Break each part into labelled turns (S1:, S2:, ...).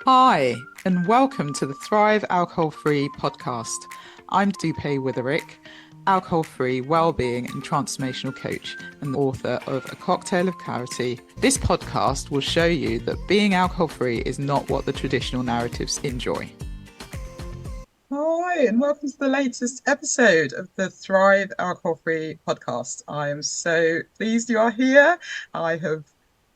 S1: Hi, and welcome to the Thrive Alcohol Free podcast. I'm Dupe Witherick, alcohol free wellbeing and transformational coach, and the author of A Cocktail of Clarity. This podcast will show you that being alcohol free is not what the traditional narratives enjoy. Hi, and welcome to the latest episode of the Thrive Alcohol Free podcast. I am so pleased you are here. I have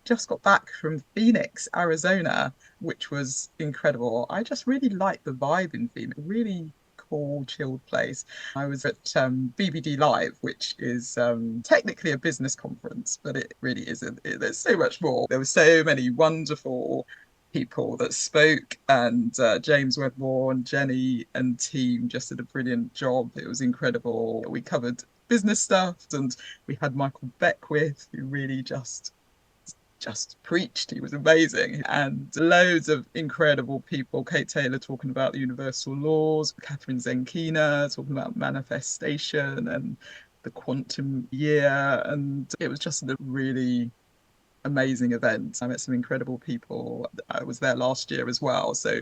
S1: just got back from Phoenix, Arizona, which was incredible. I just really like the vibe in Phoenix, really cool, chilled place. I was at BBD Live, which is technically a business conference, but it really isn't. There's so much more. There were so many wonderful people that spoke, and James Wedmore and Jenny and team just did a brilliant job. It was incredible. We covered business stuff, and we had Michael Beckwith, who really just preached. He was amazing. And loads of incredible people. Kate Taylor talking about the universal laws, Catherine Zenkina talking about manifestation and the quantum year. And it was just a really amazing event. I met some incredible people. I was there last year as well. So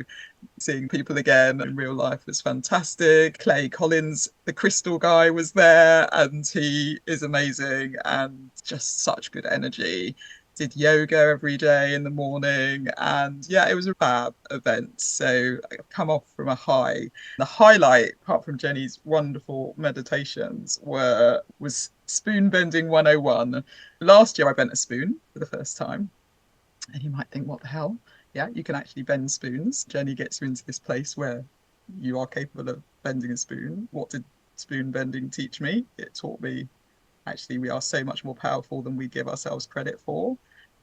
S1: seeing people again in real life was fantastic. Clay Collins, the crystal guy, was there and he is amazing and just such good energy. Did yoga every day in the morning, and yeah, it was a fab event. So I've come off from a high. The highlight, apart from Jenny's wonderful meditations, was spoon bending 101. Last year I bent a spoon for the first time, and you might think, what the hell? Yeah, you can actually bend spoons. Jenny gets you into this place where you are capable of bending a spoon. What did spoon bending teach me? It taught me actually we are so much more powerful than we give ourselves credit for.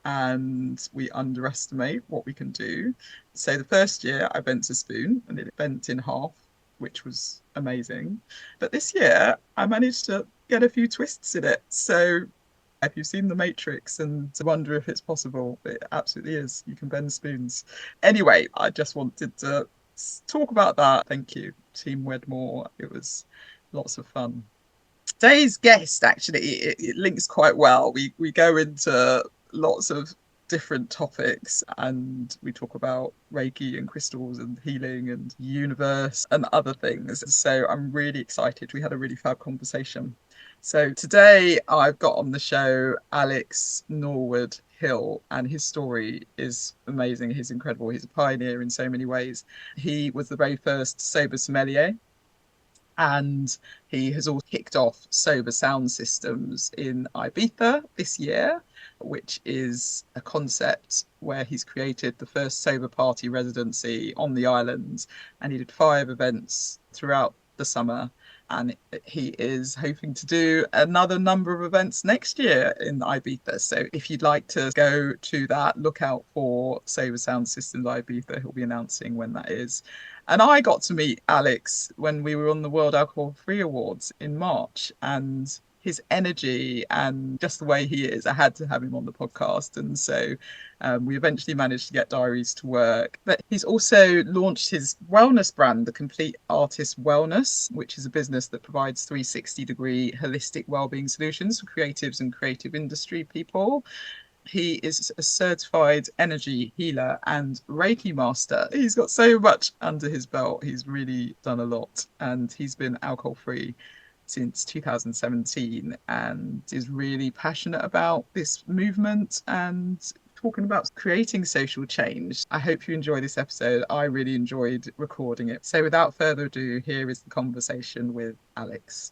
S1: And we underestimate what we can do. So the first year I bent a spoon and it bent in half, which was amazing. But this year I managed to get a few twists in it. So if you've seen The Matrix and wonder if it's possible, it absolutely is. You can bend spoons. Anyway, I just wanted to talk about that. Thank you, Team Wedmore. It was lots of fun. Today's guest actually it links quite well. We go into lots of different topics and we talk about Reiki and crystals and healing and universe and other things. So I'm really excited. We had a really fab conversation. So today I've got on the show Alex Norwood Hill, and his story is amazing. He's incredible. He's a pioneer in so many ways. He was the very first sober sommelier, and he has also kicked off Sober Sound Systems in Ibiza this year, which is a concept where he's created the first sober party residency on the island. And he did 5 events throughout the summer. And he is hoping to do another number of events next year in Ibiza. So if you'd like to go to that, look out for Sober Sound Systems Ibiza. He'll be announcing when that is. And I got to meet Alex when we were on the World Alcohol Free Awards in March, and his energy and just the way he is, I had to have him on the podcast. And so we eventually managed to get diaries to work. But he's also launched his wellness brand, The Complete Artist Wellness, which is a business that provides 360-degree holistic wellbeing solutions for creatives and creative industry people. He is a certified energy healer and Reiki master. He's got so much under his belt. He's really done a lot, and he's been alcohol free since 2017 and is really passionate about this movement and talking about creating social change. I hope you enjoy this episode. I really enjoyed recording it. So without further ado, here is the conversation with Alex.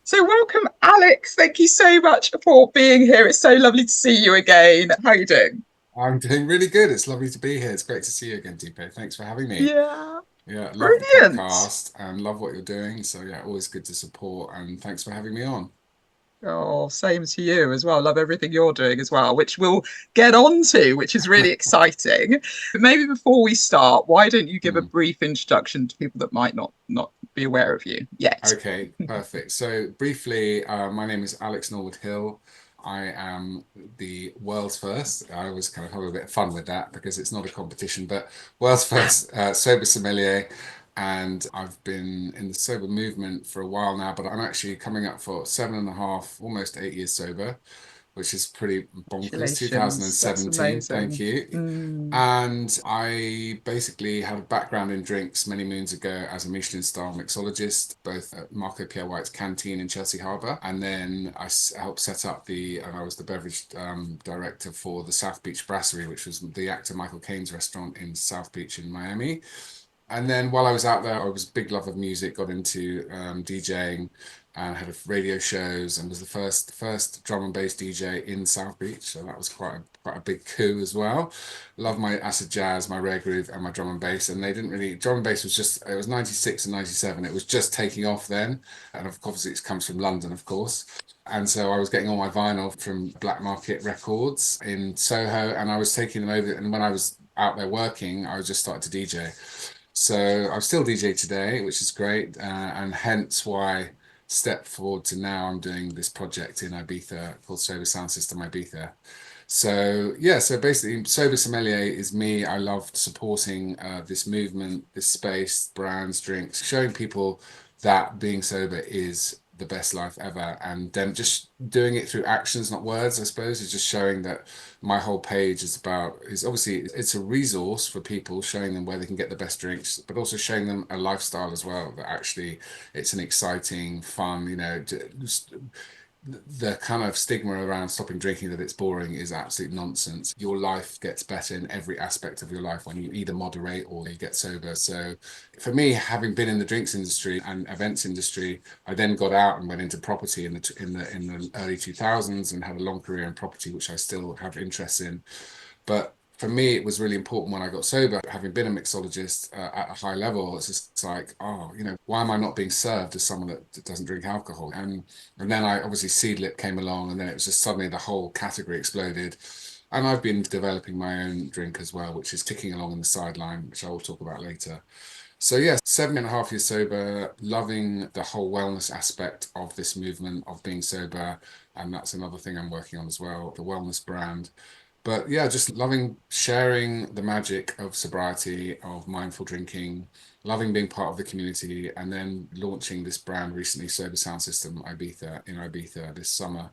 S1: So welcome, Alex. Thank you so much for being here. It's so lovely to see you again. How are you doing?
S2: I'm doing really good. It's lovely to be here. It's great to see you again, Dupe. Thanks for having me.
S1: Yeah,
S2: Yeah, love the
S1: brilliant.
S2: podcast and love what you're doing. So yeah, always good to support and thanks for having me on.
S1: Oh, same to you as well. Love everything you're doing as well, which we'll get on to, which is really exciting. But maybe before we start, why don't you give a
S2: Hmm.
S1: brief introduction to people that might not be aware of you yet?
S2: Okay, perfect. So briefly, my name is Alex Norwood Hill. I am the world's first. I always kind of have a bit of fun with that because it's not a competition, but world's first sober sommelier. And I've been in the sober movement for a while now, but I'm actually coming up for 7.5, almost 8 years sober, which is pretty bonkers.
S1: Congratulations. That's
S2: 2017, thank
S1: amazing.
S2: you.
S1: Mm.
S2: And I basically had a background in drinks many moons ago as a Michelin star mixologist, both at Marco Pierre White's canteen in Chelsea Harbour. And then helped set up and I was the beverage director for the South Beach Brasserie, which was the actor Michael Caine's restaurant in South Beach in Miami. And then while I was out there, I was a big love of music, got into DJing and had radio shows and was the first drum and bass DJ in South Beach. So that was quite a big coup as well. Love my acid jazz, my rare groove, and my drum and bass. And they didn't really drum and bass was just it was 96 and 97. It was just taking off then. And obviously it comes from London, of course. And so I was getting all my vinyl from Black Market Records in Soho, and I was taking them over. And when I was out there working, I was just started to DJ. So I'm still DJ today, which is great, and hence why step forward to now I'm doing this project in Ibiza called Sober Sound System Ibiza. So yeah, so basically Sober Sommelier is me. I love supporting this movement, this space, brands, drinks, showing people that being sober is the best life ever, and then just doing it through actions, not words, I suppose, is just showing that my whole page is obviously it's a resource for people, showing them where they can get the best drinks, but also showing them a lifestyle as well, that actually it's an exciting, fun, just the kind of stigma around stopping drinking that it's boring is absolute nonsense. Your life gets better in every aspect of your life when you either moderate or you get sober. So for me, having been in the drinks industry and events industry, I then got out and went into property in the early 2000s and had a long career in property, which I still have interest in. But for me, it was really important when I got sober, having been a mixologist at a high level. It's just like, oh, why am I not being served as someone that doesn't drink alcohol? And then I obviously Seedlip came along, and then it was just suddenly the whole category exploded. And I've been developing my own drink as well, which is ticking along in the sideline, which I will talk about later. So yeah, 7.5 years sober, loving the whole wellness aspect of this movement of being sober. And that's another thing I'm working on as well, the wellness brand. But yeah, just loving sharing the magic of sobriety, of mindful drinking, loving being part of the community, and then launching this brand recently, Sober Sound System Ibiza in Ibiza this summer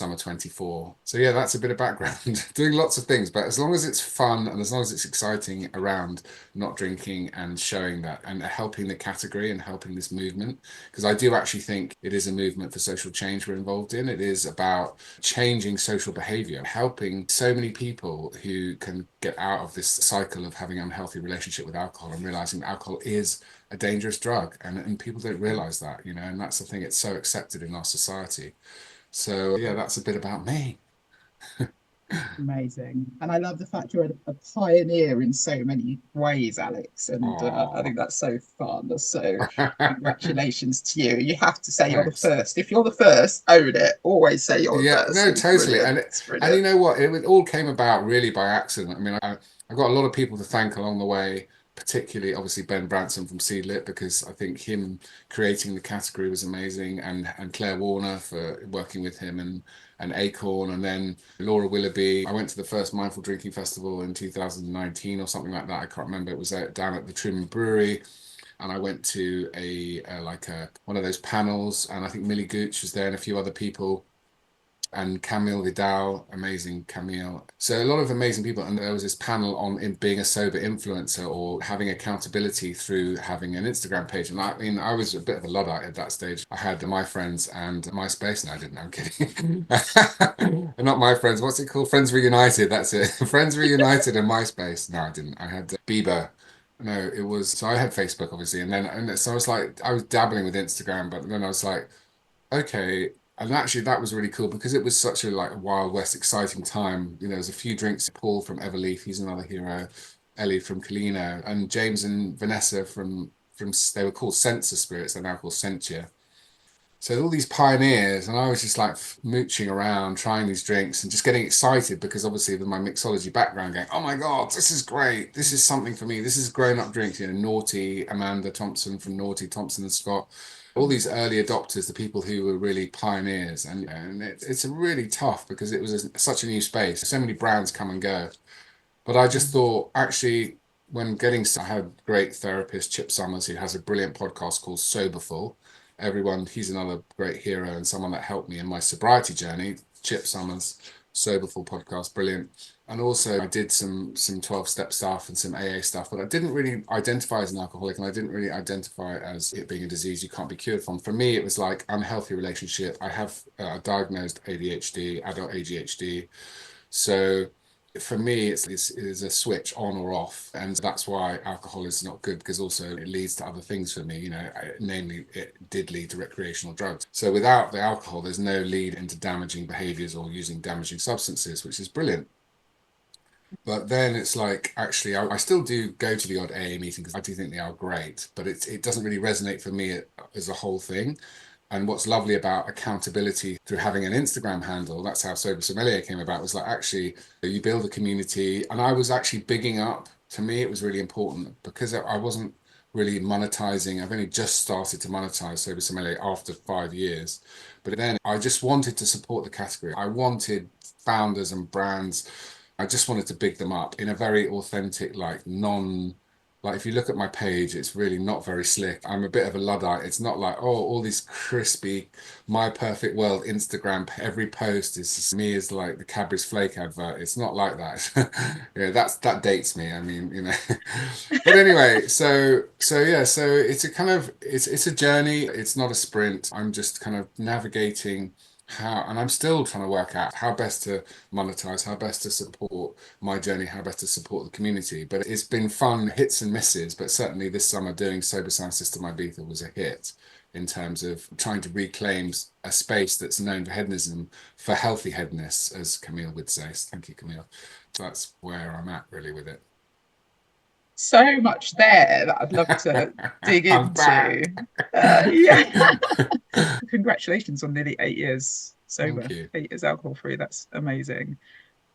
S2: 24. So yeah, that's a bit of background. Doing lots of things, but as long as it's fun and as long as it's exciting around not drinking and showing that and helping the category and helping this movement, because I do actually think it is a movement for social change we're involved in. It is about changing social behavior, helping so many people who can get out of this cycle of having an unhealthy relationship with alcohol and realizing alcohol is a dangerous drug, and people don't realize that, and that's the thing, it's so accepted in our society. So yeah, that's a bit about me.
S1: Amazing. And I love the fact you're a pioneer in so many ways, Alex. And I
S2: Oh.
S1: think that's so fun. So congratulations to you. You have to say you're the
S2: Thanks.
S1: first. If you're the first, own it. Always say you're the
S2: Yeah,
S1: first.
S2: no,
S1: It's
S2: totally.
S1: brilliant.
S2: And
S1: It's
S2: and you
S1: brilliant.
S2: know what? It all came about really by accident. I mean, I got a lot of people to thank along the way, particularly obviously Ben Branson from Seedlit, because I think him creating the category was amazing, and Claire Warner for working with him, and Acorn, and then Laura Willoughby. I went to the first Mindful Drinking Festival in 2019 or something like that. I can't remember. It was down at the Truman Brewery. And I went to one of those panels, and I think Millie Gooch was there and a few other people, and Camille Vidal, amazing Camille. So a lot of amazing people. And there was this panel on in being a sober influencer or having accountability through having an Instagram page. And I mean, I was a bit of a Luddite at that stage. I had my friends and MySpace. No, I didn't. I'm kidding. Not my friends. What's it called? Friends Reunited. That's it. Friends Reunited and MySpace. No, I didn't. I had Bieber. No, it was, so I had Facebook obviously, and so I was like, I was dabbling with Instagram, but then I was like, okay. And actually, that was really cool because it was such a like Wild West exciting time. There's a few drinks. Paul from Everleaf, he's another hero. Ellie from Colino, and James and Vanessa from they were called Sensor Spirits. They're now called Sentia. So all these pioneers, and I was just like mooching around, trying these drinks, and just getting excited because obviously with my mixology background, going, "Oh my God, this is great! This is something for me. This is grown-up drinks." Naughty Amanda Thompson from Naughty, Thompson and Scott, all these early adopters, the people who were really pioneers, and it's really tough because it was such a new space. So many brands come and go, but I just thought, actually, I had a great therapist, Chip Summers, who has a brilliant podcast called Soberful. He's another great hero and someone that helped me in my sobriety journey, Chip Summers. Soberful podcast, brilliant. And also I did some 12-step stuff and some AA stuff, but I didn't really identify as an alcoholic and I didn't really identify as it being a disease you can't be cured from. For me, it was like unhealthy relationship. I have diagnosed ADHD, adult ADHD. So for me, it's a switch on or off, and that's why alcohol is not good because also it leads to other things for me. Namely, it did lead to recreational drugs. So without the alcohol, there's no lead into damaging behaviors or using damaging substances, which is brilliant. But then it's like, actually, I still do go to the odd AA meeting because I do think they are great, but it doesn't really resonate for me as a whole thing. And what's lovely about accountability through having an Instagram handle, that's how Sober Sommelier came about, was like actually you build a community. And I was actually bigging up, to me, it was really important because I wasn't really monetizing. I've only just started to monetize Sober Sommelier after 5 years. But then I just wanted to support the category. I wanted founders and brands. I just wanted to big them up in a very authentic, like if you look at my page, it's really not very slick. I'm a bit of a Luddite. It's not like, oh, all these crispy, my perfect world Instagram. Every post is just me as like the Cadbury's Flake advert. It's not like that. Yeah, that dates me. I mean, But anyway, so it's a kind of it's a journey. It's not a sprint. I'm just kind of navigating how, and I'm still trying to work out how best to monetize, how best to support my journey, how best to support the community. But it's been fun, hits and misses. But certainly this summer doing Sober Sound System Ibiza was a hit in terms of trying to reclaim a space that's known to hedonism for healthy hedonists, as Camille would say. Thank you, Camille. So that's where I'm at really with it.
S1: So much there that I'd love to dig
S2: I'm back.
S1: into. Yeah. Congratulations on nearly 8 years
S2: Thank
S1: sober,
S2: you.
S1: 8 years alcohol free. That's amazing.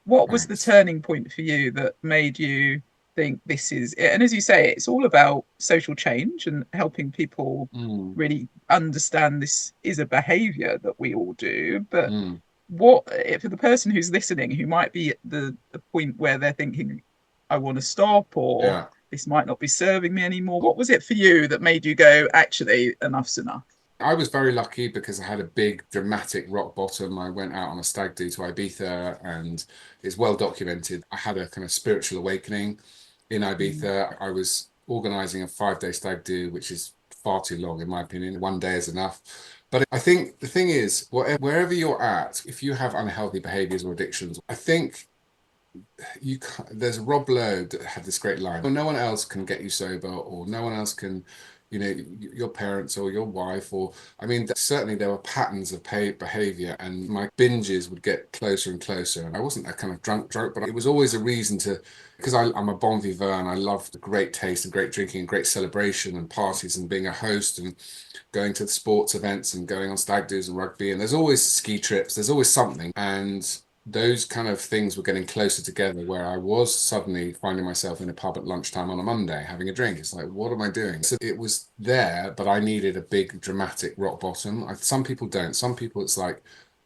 S1: What was the
S2: Thanks.
S1: turning point for you that made you think this is it? And as you say, it's all about social change and helping people
S2: Mm,
S1: really understand this is a behavior that we all do. But
S2: mm,
S1: what for the person who's listening who might be at the point where they're thinking, I want to stop, or
S2: yeah.
S1: this might not be serving me anymore? What was it for you that made you go, actually, enough's enough?
S2: I was very lucky because I had a big dramatic rock bottom. I went out on a stag do to Ibiza and it's well documented. I had a kind of spiritual awakening in
S1: Mm.
S2: Ibiza. I was organizing a 5 day stag do, which is far too long, in my opinion. One day is enough. But I think the thing is, wherever you're at, if you have unhealthy behaviors or addictions, I think you can't, there's Rob Lowe that had this great line, well, no one else can get you sober or no one else can, your parents or your wife, or I mean certainly there were patterns of behavior and my binges would get closer and closer, and I wasn't that kind of drunk, but it was always a reason to, because I'm a bon vivant and I love the great taste and great drinking and great celebration and parties and being a host and going to the sports events and going on stag do's and rugby, and there's always ski trips, there's always something. And those kind of things were getting closer together where I was suddenly finding myself in a pub at lunchtime on a Monday having a drink. It's like, what am I doing? So it was there, but I needed a big dramatic rock bottom. Some people don't. Some people, it's like,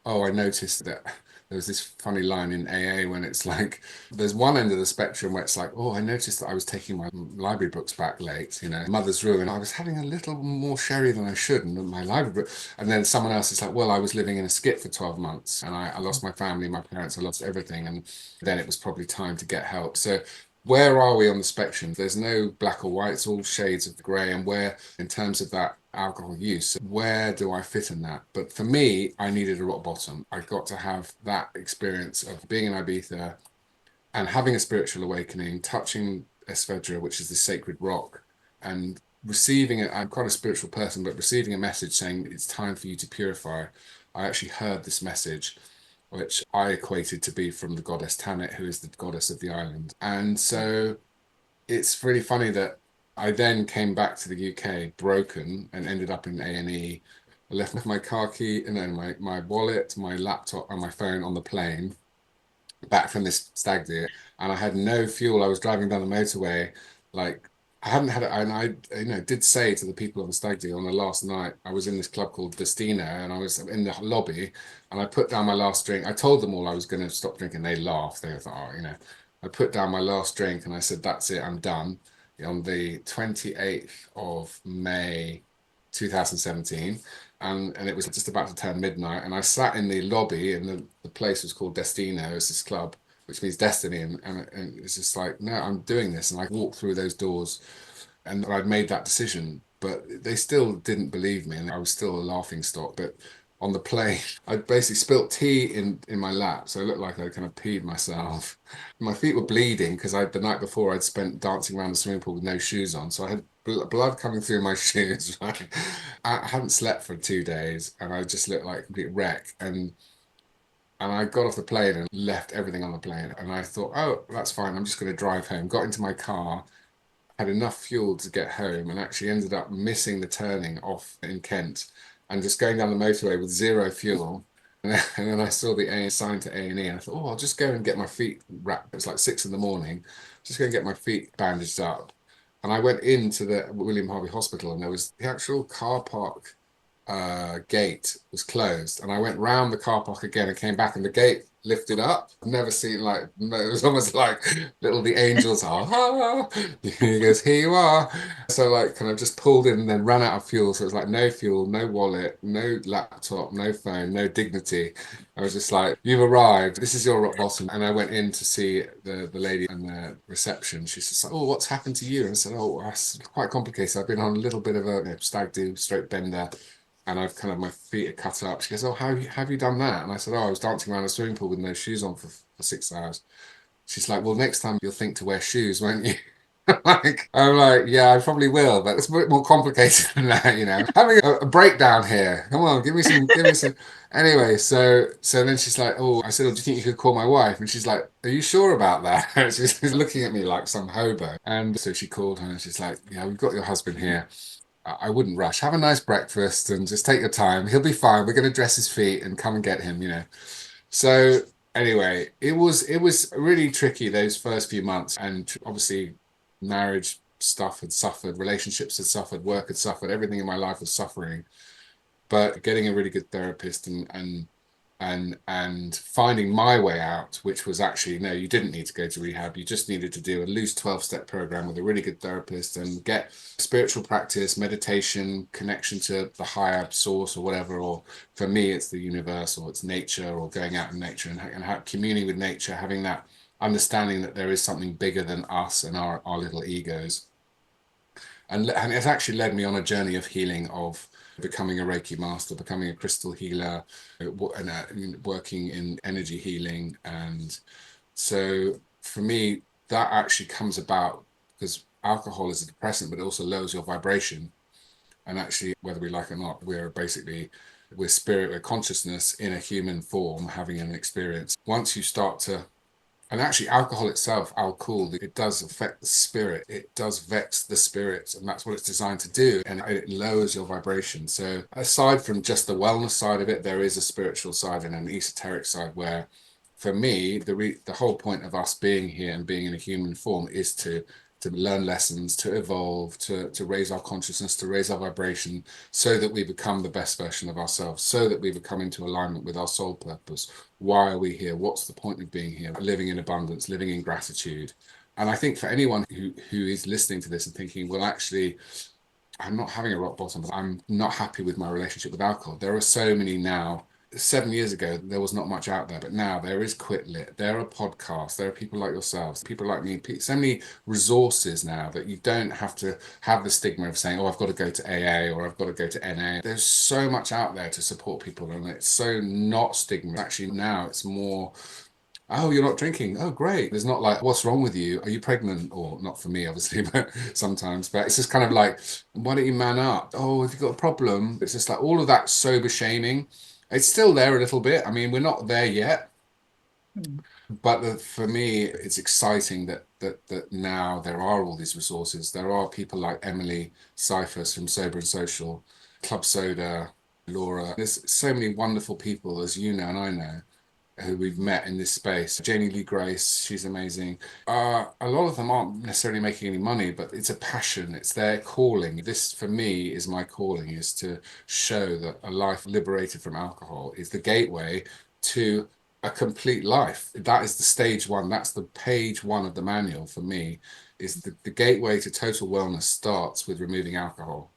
S2: oh, I noticed that there was this funny line in AA when it's like, there's one end of the spectrum where it's like, oh, I noticed that I was taking my library books back late, Mother's Ruin. I was having a little more sherry than I should, and my library book. And then someone else is like, well, I was living in a skip for 12 months and I lost my family, my parents, I lost everything. And then it was probably time to get help. So where are we on the spectrum? There's no black or white, it's all shades of grey. And where, in terms of that alcohol use, where do I fit in that? But for me, I needed a rock bottom. I got to have that experience of being in Ibiza and having a spiritual awakening, touching Esvedra, which is the sacred rock, and receiving it. I'm quite a spiritual person, but receiving a message saying it's time for you to purify. I actually heard this message, which I equated to be from the goddess Tanit, who is the goddess of the island. And so it's really funny that I then came back to the UK broken and ended up in A&E. I left my car key and then my wallet, my laptop, and my phone on the plane back from this stag do, and I had no fuel. I was driving down the motorway, like I hadn't had it, and I, did say to the people on the stag do on the last night, I was in this club called Destina, and I was in the lobby, and I put down my last drink. I told them all I was going to stop drinking. They laughed. They thought, I put down my last drink, and I said, "That's it. I'm done." On the 28th of May 2017, and it was just about to turn midnight, and I sat in the lobby, and the place was called Destino, it's this club, which means destiny, and it's just like, no, I'm doing this, and I walked through those doors, and I'd made that decision, but they still didn't believe me, and I was still a laughing stock. But on the plane, I basically spilt tea in my lap, so it looked like I kind of peed myself. My feet were bleeding because I the night before I'd spent dancing around the swimming pool with no shoes on, so I had blood coming through my shoes. Right? I hadn't slept for 2 days, and I just looked like a complete wreck. And I got off the plane and left everything on the plane. And I thought, oh, that's fine. I'm just going to drive home. Got into my car, had enough fuel to get home, and actually ended up missing the turning off in Kent and just going down the motorway with zero fuel. And then I saw the A sign to A&E, and I thought, oh, I'll just go and get my feet wrapped. It was like 6 in the morning, just go and get my feet bandaged up. And I went into the William Harvey Hospital, and there was the actual car park gate was closed, and I went round the car park again and came back, and the gate lifted up. I've never seen like, it was almost like little the angels are. Ah. He goes, here you are. So like kind of just pulled in and then ran out of fuel. So it was like no fuel, no wallet, no laptop, no phone, no dignity. I was just like, you've arrived. This is your rock bottom. And I went in to see the lady in the reception. She's just like, oh, what's happened to you? And I said, oh, it's quite complicated. I've been on a little bit of a stag do stroke bender, and I've kind of, my feet are cut up. She goes, oh, how have you done that? And I said, oh, I was dancing around a swimming pool with no shoes on for 6 hours. She's like, well, next time you'll think to wear shoes, won't you? I'm like, yeah, I probably will, but it's a bit more complicated than that, Having a breakdown here. Come on, give me some. Anyway, so then she's like, oh, I said, oh, do you think you could call my wife? And she's like, are you sure about that? She's looking at me like some hobo. And so she called her, and she's like, yeah, we've got your husband here. I wouldn't rush. Have a nice breakfast and just take your time. He'll be fine. We're going to dress his feet and come and get him. So anyway, it was really tricky those first few months, and obviously marriage stuff had suffered, relationships had suffered, work had suffered, everything in my life was suffering. But getting a really good therapist and finding my way out, which was actually, no, you didn't need to go to rehab. You just needed to do a loose 12-step program with a really good therapist and get spiritual practice, meditation, connection to the higher source or whatever. Or for me, it's the universe, or it's nature, or going out in nature and communing with nature, having that understanding that there is something bigger than us and our little egos. And it's actually led me on a journey of healing, of becoming a Reiki master, becoming a crystal healer, and working in energy healing. And so for me, that actually comes about because alcohol is a depressant, but it also lowers your vibration. And actually, whether we like it or not, we're spirit, we're consciousness in a human form having an experience. Once you start to, and actually, alcohol itself, alcohol, it does affect the spirit. It does vex the spirit, and that's what it's designed to do. And it lowers your vibration. So aside from just the wellness side of it, there is a spiritual side and an esoteric side where, for me, the whole point of us being here and being in a human form is to learn lessons, to evolve, to raise our consciousness, to raise our vibration, so that we become the best version of ourselves, so that we become into alignment with our soul purpose. Why are we here? What's the point of being here? Living in abundance, living in gratitude. And I think for anyone who is listening to this and thinking, well, actually, I'm not having a rock bottom, but I'm not happy with my relationship with alcohol. There are so many now. 7 years ago, there was not much out there, but now there is Quit Lit. There are podcasts. There are people like yourselves, people like me, so many resources now that you don't have to have the stigma of saying, oh, I've got to go to AA or I've got to go to NA. There's so much out there to support people, and it's so not stigma. Actually, now it's more, oh, you're not drinking. Oh, great. There's not like, what's wrong with you? Are you pregnant? Or not for me, obviously, but sometimes. But it's just kind of like, why don't you man up? Oh, if you've got a problem. It's just like all of that sober shaming. It's still there a little bit. I mean, we're not there yet.
S1: Mm.
S2: But for me, it's exciting that now there are all these resources. There are people like Emily Cyphers from Sober and Social, Club Soda, Laura. There's so many wonderful people, as you know and I know, who we've met in this space. Janie Lee Grace, she's amazing. A lot of them aren't necessarily making any money, but it's a passion. It's their calling. This, for me, is my calling, is to show that a life liberated from alcohol is the gateway to a complete life. That is the stage one. That's the page one of the manual for me, is the gateway to total wellness starts with removing alcohol.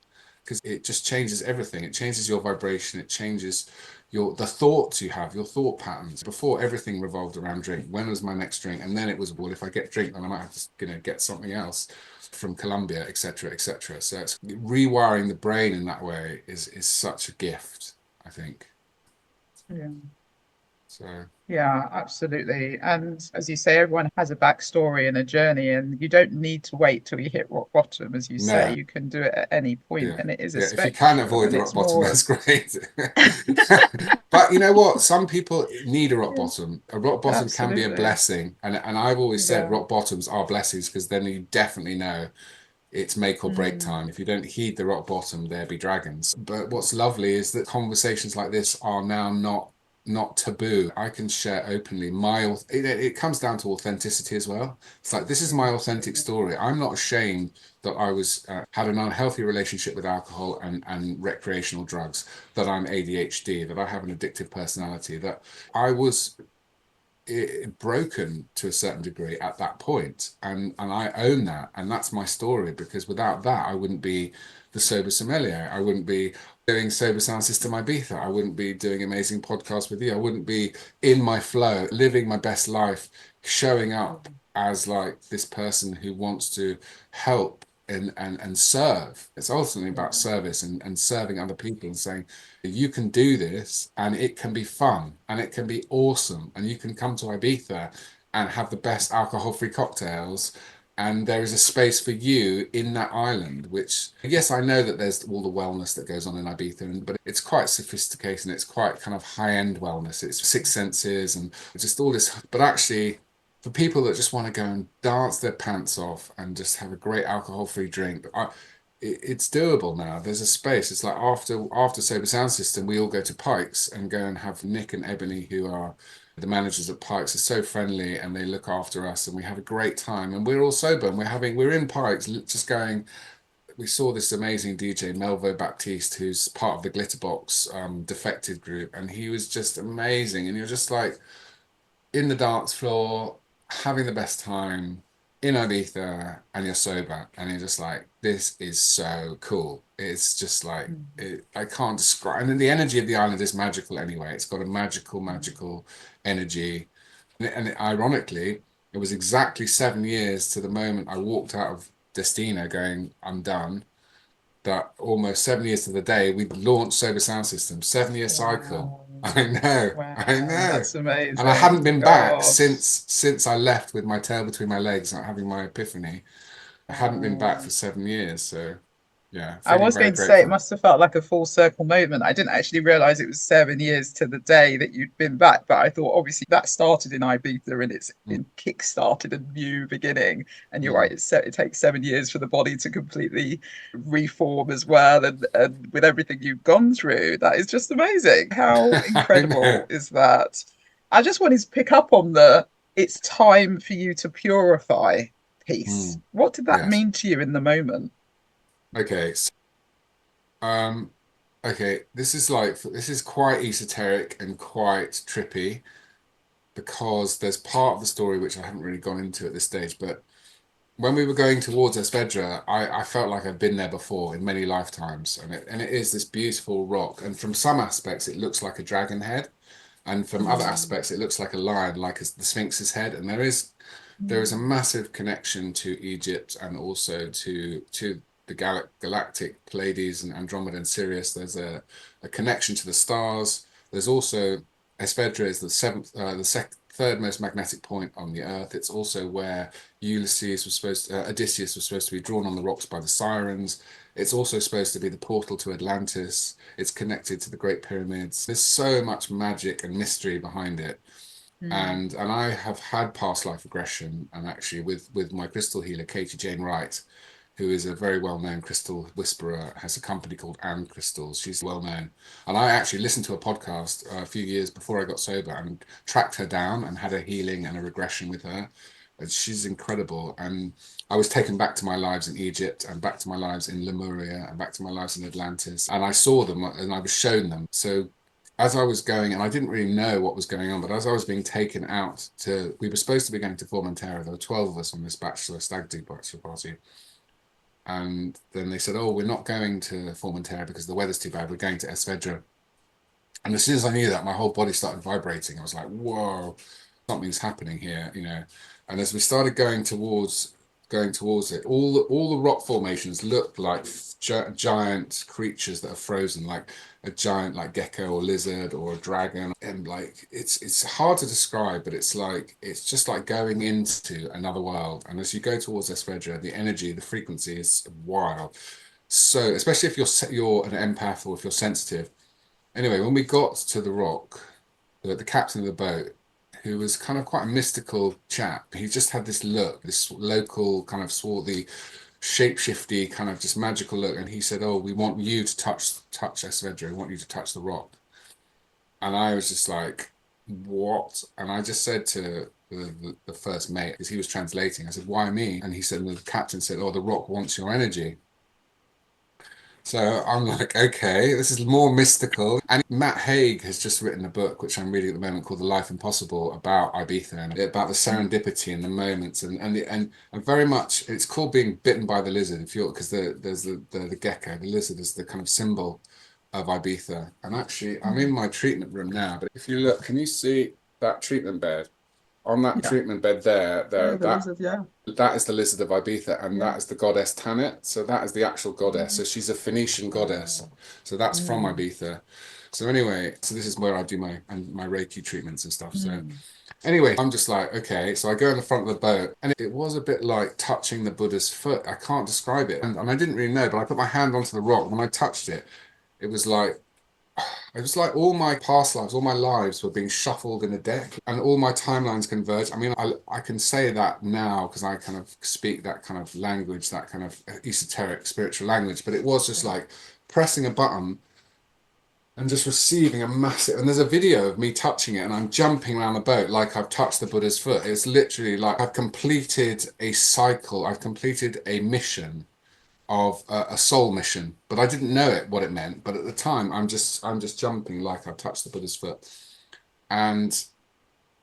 S2: because it just changes everything. It changes your vibration. It changes the thoughts you have, your thought patterns. Before, everything revolved around drink. When was my next drink? And then it was, well, if I get drink, then I might have to, get something else from Colombia, etc., etc. So it's rewiring the brain in that way is such a gift, I think.
S1: Yeah.
S2: So
S1: Yeah, absolutely. And as you say, everyone has a backstory and a journey, and you don't need to wait till you hit rock bottom, as you say.
S2: no,
S1: You can do it at any point,
S2: yeah,
S1: and it is a
S2: yeah. If you can
S1: spectrum,
S2: avoid
S1: and
S2: the
S1: it's
S2: rock bottom,
S1: more.
S2: that's great. But you know what? Some people need a rock
S1: Yeah,
S2: bottom. A rock bottom can be a
S1: absolutely.
S2: blessing, and I've always said
S1: Yeah.
S2: rock bottoms are blessings because then you definitely know it's make or break
S1: Mm,
S2: time. If you don't heed the rock bottom, there be dragons. But what's lovely is that conversations like this are now not taboo. I can share openly it comes down to authenticity as well. It's like this is
S1: yeah,
S2: my authentic
S1: absolutely.
S2: story. I'm not ashamed that I was had an unhealthy relationship with alcohol and recreational drugs, that I'm ADHD, that I have an addictive personality, that I was broken to a certain degree at that point, and I own that, and that's my story, because without that I wouldn't be the Sober Sommelier, I wouldn't be doing Sober Sound System Ibiza, I wouldn't be doing amazing podcasts with you, I wouldn't be in my flow, living my best life, showing up
S1: Mm,
S2: as like this person who wants to help and serve. It's ultimately
S1: yeah.
S2: about service and serving other people and saying, you can do this and it can be fun and it can be awesome. And you can come to Ibiza and have the best alcohol-free cocktails. And there is a space for you in that island, which, yes, I know that there's all the wellness that goes on in Ibiza, but it's quite sophisticated and it's quite kind of high-end wellness. It's six senses and just all this. But actually, for people that just want to go and dance their pants off and just have a great alcohol-free drink, it's doable now. There's a space. It's like after Sober Sound System, we all go to Pikes and go and have Nick and Ebony, who are the managers at Pikes, are so friendly and they look after us and we have a great time. And we're all sober and we're in Pikes just going. We saw this amazing DJ Melvo Baptiste, who's part of the Glitterbox Defected group, and he was just amazing. And you're just like in the dance floor, having the best time in Ibiza, and you're sober, and you're just like, this is so cool. It's just like
S1: Mm,
S2: I can't describe. And then the energy of the island is magical anyway. It's got a magical,
S1: mm.
S2: magical energy. Ironically, it was exactly 7 years to the moment I walked out of Destina, going, I'm done, that almost 7 years to the day we launched Sober Sound System. 7 year cycle.
S1: Wow.
S2: I know, I
S1: Wow,
S2: know.
S1: that's
S2: And I hadn't
S1: amazing.
S2: been back
S1: Gosh.
S2: since I left with my tail between my legs, like having my epiphany. I hadn't been back for
S1: Oh.
S2: 7 years, so yeah,
S1: I
S2: feeling
S1: was
S2: very
S1: going to say it
S2: grateful.
S1: must have felt like a full circle moment. I didn't actually realize it was 7 years to the day that you'd been back, but I thought obviously that started in Ibiza and it's
S2: Mm,
S1: in kick-started a new beginning. And you're right,
S2: mm.
S1: it takes 7 years for the body to completely reform as well. And with everything you've gone through, that is just amazing. How
S2: I know.
S1: incredible is that? I just wanted to pick up on the it's time for you to purify piece.
S2: Mm,
S1: What did that
S2: yes.
S1: mean to you in the moment?
S2: Okay. Um, okay. This is quite esoteric and quite trippy, because there's part of the story which I haven't really gone into at this stage, but when we were going towards Esvedra, I felt like I've been there before in many lifetimes, and it is this beautiful rock. And from some aspects, it looks like a dragon head, and from other
S1: Mm,
S2: aspects, it looks like a lion, like the Sphinx's head. And there is a
S1: mm.
S2: massive connection to Egypt and also to the galactic Pleiades and Andromeda and Sirius. There's a connection to the stars. There's also Esvedra is third most magnetic point on the Earth. It's also where Odysseus was supposed to be drawn on the rocks by the sirens. It's also supposed to be the portal to Atlantis. It's connected to the Great Pyramids. There's so much magic and mystery behind it.
S1: Mm,
S2: And I have had past life regression, and actually with my crystal healer, Katie Jane Wright, who is a very well-known crystal whisperer, has a company called And Crystals. She's well known. And I actually listened to a podcast a few years before I got sober and tracked her down and had a healing and a regression with her. And she's incredible. And I was taken back to my lives in Egypt and back to my lives in Lemuria and back to my lives in Atlantis. And I saw them and I was shown them. So as I was going, and I didn't really know what was going on, but as I was being taken out we were supposed to be going to Formentera. There were 12 of us on this bachelor stag do bachelor party. And then they said, "Oh, we're not going to Formentera because the weather's too bad. We're going to Esvedra." And as soon as I knew that, my whole body started vibrating. I was like, "Whoa, something's happening here," you know. And as we started going towards it, all the rock formations looked like giant creatures that are frozen, like a giant like gecko or lizard or a dragon. And like it's hard to describe, but it's just like going into another world. And as you go towards Esvedra, the energy, the frequency is wild. So especially if you're an empath or if you're sensitive. Anyway, when we got to the rock, the captain of the boat, who was kind of quite a mystical chap, he just had this look, this local kind of swarthy, shapeshifty, kind of just magical look. And he said, "Oh, we want you to touch Esvedra. We want you to touch the rock." And I was just like, "What?" And I just said to the first mate, because he was translating, I said, "Why me?" And he said, and the captain said, "Oh, the rock wants your energy." So I'm like, okay, this is more mystical. And Matt Haig has just written a book, which I'm reading at the moment, called The Life Impossible, about Ibiza and about the serendipity and the moments and very much it's called being bitten by the lizard. If you're because there's the gecko, the lizard is the kind of symbol of Ibiza. And actually, I'm in
S1: Mm.
S2: my treatment room now, but if you look, can you see that treatment bed? On that
S1: Yeah.
S2: treatment bed there,
S1: Oh, the
S2: that
S1: lizard. Yeah.
S2: that is the lizard of Ibiza, and
S1: Yeah.
S2: that is the goddess Tanit. So that is the actual goddess.
S1: Mm.
S2: So she's a Phoenician goddess.
S1: Wow.
S2: So that's from
S1: Mm.
S2: Ibiza. So anyway, so this is where I do my Reiki treatments and stuff. So
S1: Mm.
S2: anyway, I'm just like, okay. So I go in the front of the boat, and it was a bit like touching the Buddha's foot. I can't describe it, and I didn't really know, but I put my hand onto the rock. When I touched it, it was like all my past lives, all my lives were being shuffled in a deck and all my timelines converged. I mean, I can say that now because I kind of speak that kind of language, that kind of esoteric spiritual language, but it was just
S1: Yeah.
S2: like pressing a button and just receiving a massive, and there's a video of me touching it and I'm jumping around the boat like I've touched the Buddha's foot. It's literally like I've completed a cycle, I've completed a mission of a soul mission, but I didn't know it what it meant. But at the time, I'm just jumping like I've touched the Buddha's foot, and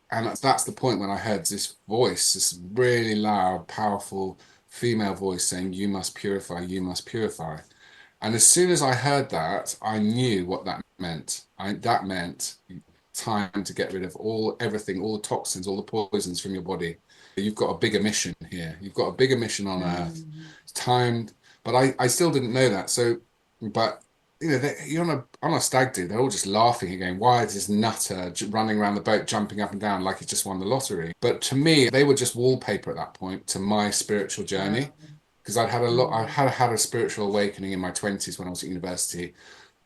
S2: that's the point when I heard this voice, this really loud, powerful female voice saying, "You must purify, you must purify." And as soon as I heard that, I knew what that meant. That meant time to get rid of everything, all the toxins, all the poisons from your body. You've got a bigger mission here. You've got a bigger mission on Earth.
S1: Mm.
S2: It's timed, but I still didn't know that. So, but you're on a stag do. They're all just laughing again. Why is this nutter running around the boat, jumping up and down like he just won the lottery? But to me, they were just wallpaper at that point to my spiritual journey
S1: Yeah.
S2: because I'd had a lot. I
S1: Mm.
S2: had a spiritual awakening in my 20s when I was at university.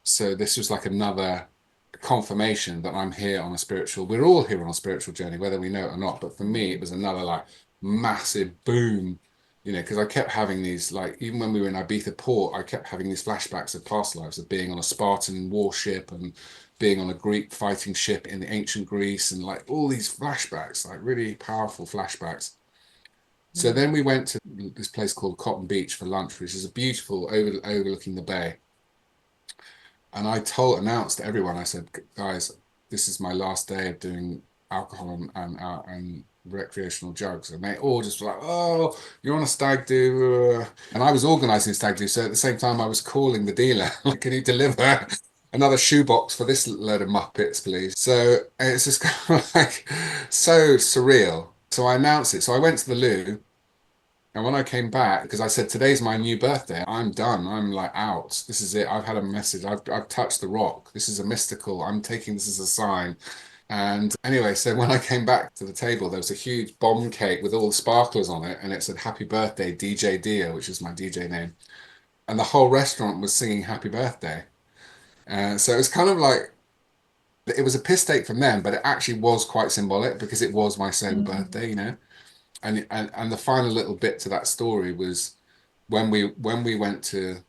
S2: So this was like another confirmation that I'm here on a spiritual. We're all here on a spiritual journey, whether we know it or not. But for me, it
S1: Mm.
S2: was another like massive boom, because I kept having these like even when we were in Ibiza port, I kept having these flashbacks of past lives of being on a Spartan warship and being on a Greek fighting ship in the ancient Greece and like all these flashbacks, like really powerful flashbacks. So
S1: Mm.
S2: then we went to this place called Cotton Beach for lunch, which is a beautiful overlooking the bay. And announced to everyone, I said, "Guys, this is my last day of doing alcohol and recreational drugs." And they all just were like, "Oh, you're on a stag do." And I was organizing a stag do. So at the same time, I was calling the dealer, like, "Can you deliver another shoebox for this load of Muppets, please?" So it's just kind of like so surreal. So I announced it. So I went to the loo. And when I came back, because I said, "Today's my new birthday, I'm done. I'm like out. This is it. I've had a message. I've touched the rock. This is a mystical. I'm taking this as a sign." And anyway, so when I came back to the table, there was a huge bomb cake with all the sparklers on it. And it said, "Happy birthday, DJ Dia," which is my DJ name. And the whole restaurant was singing happy birthday. So it was kind of like, it was a piss take from them, but it actually was quite symbolic because it was my sober
S1: Mm.
S2: birthday. And the final little bit to that story was when we went to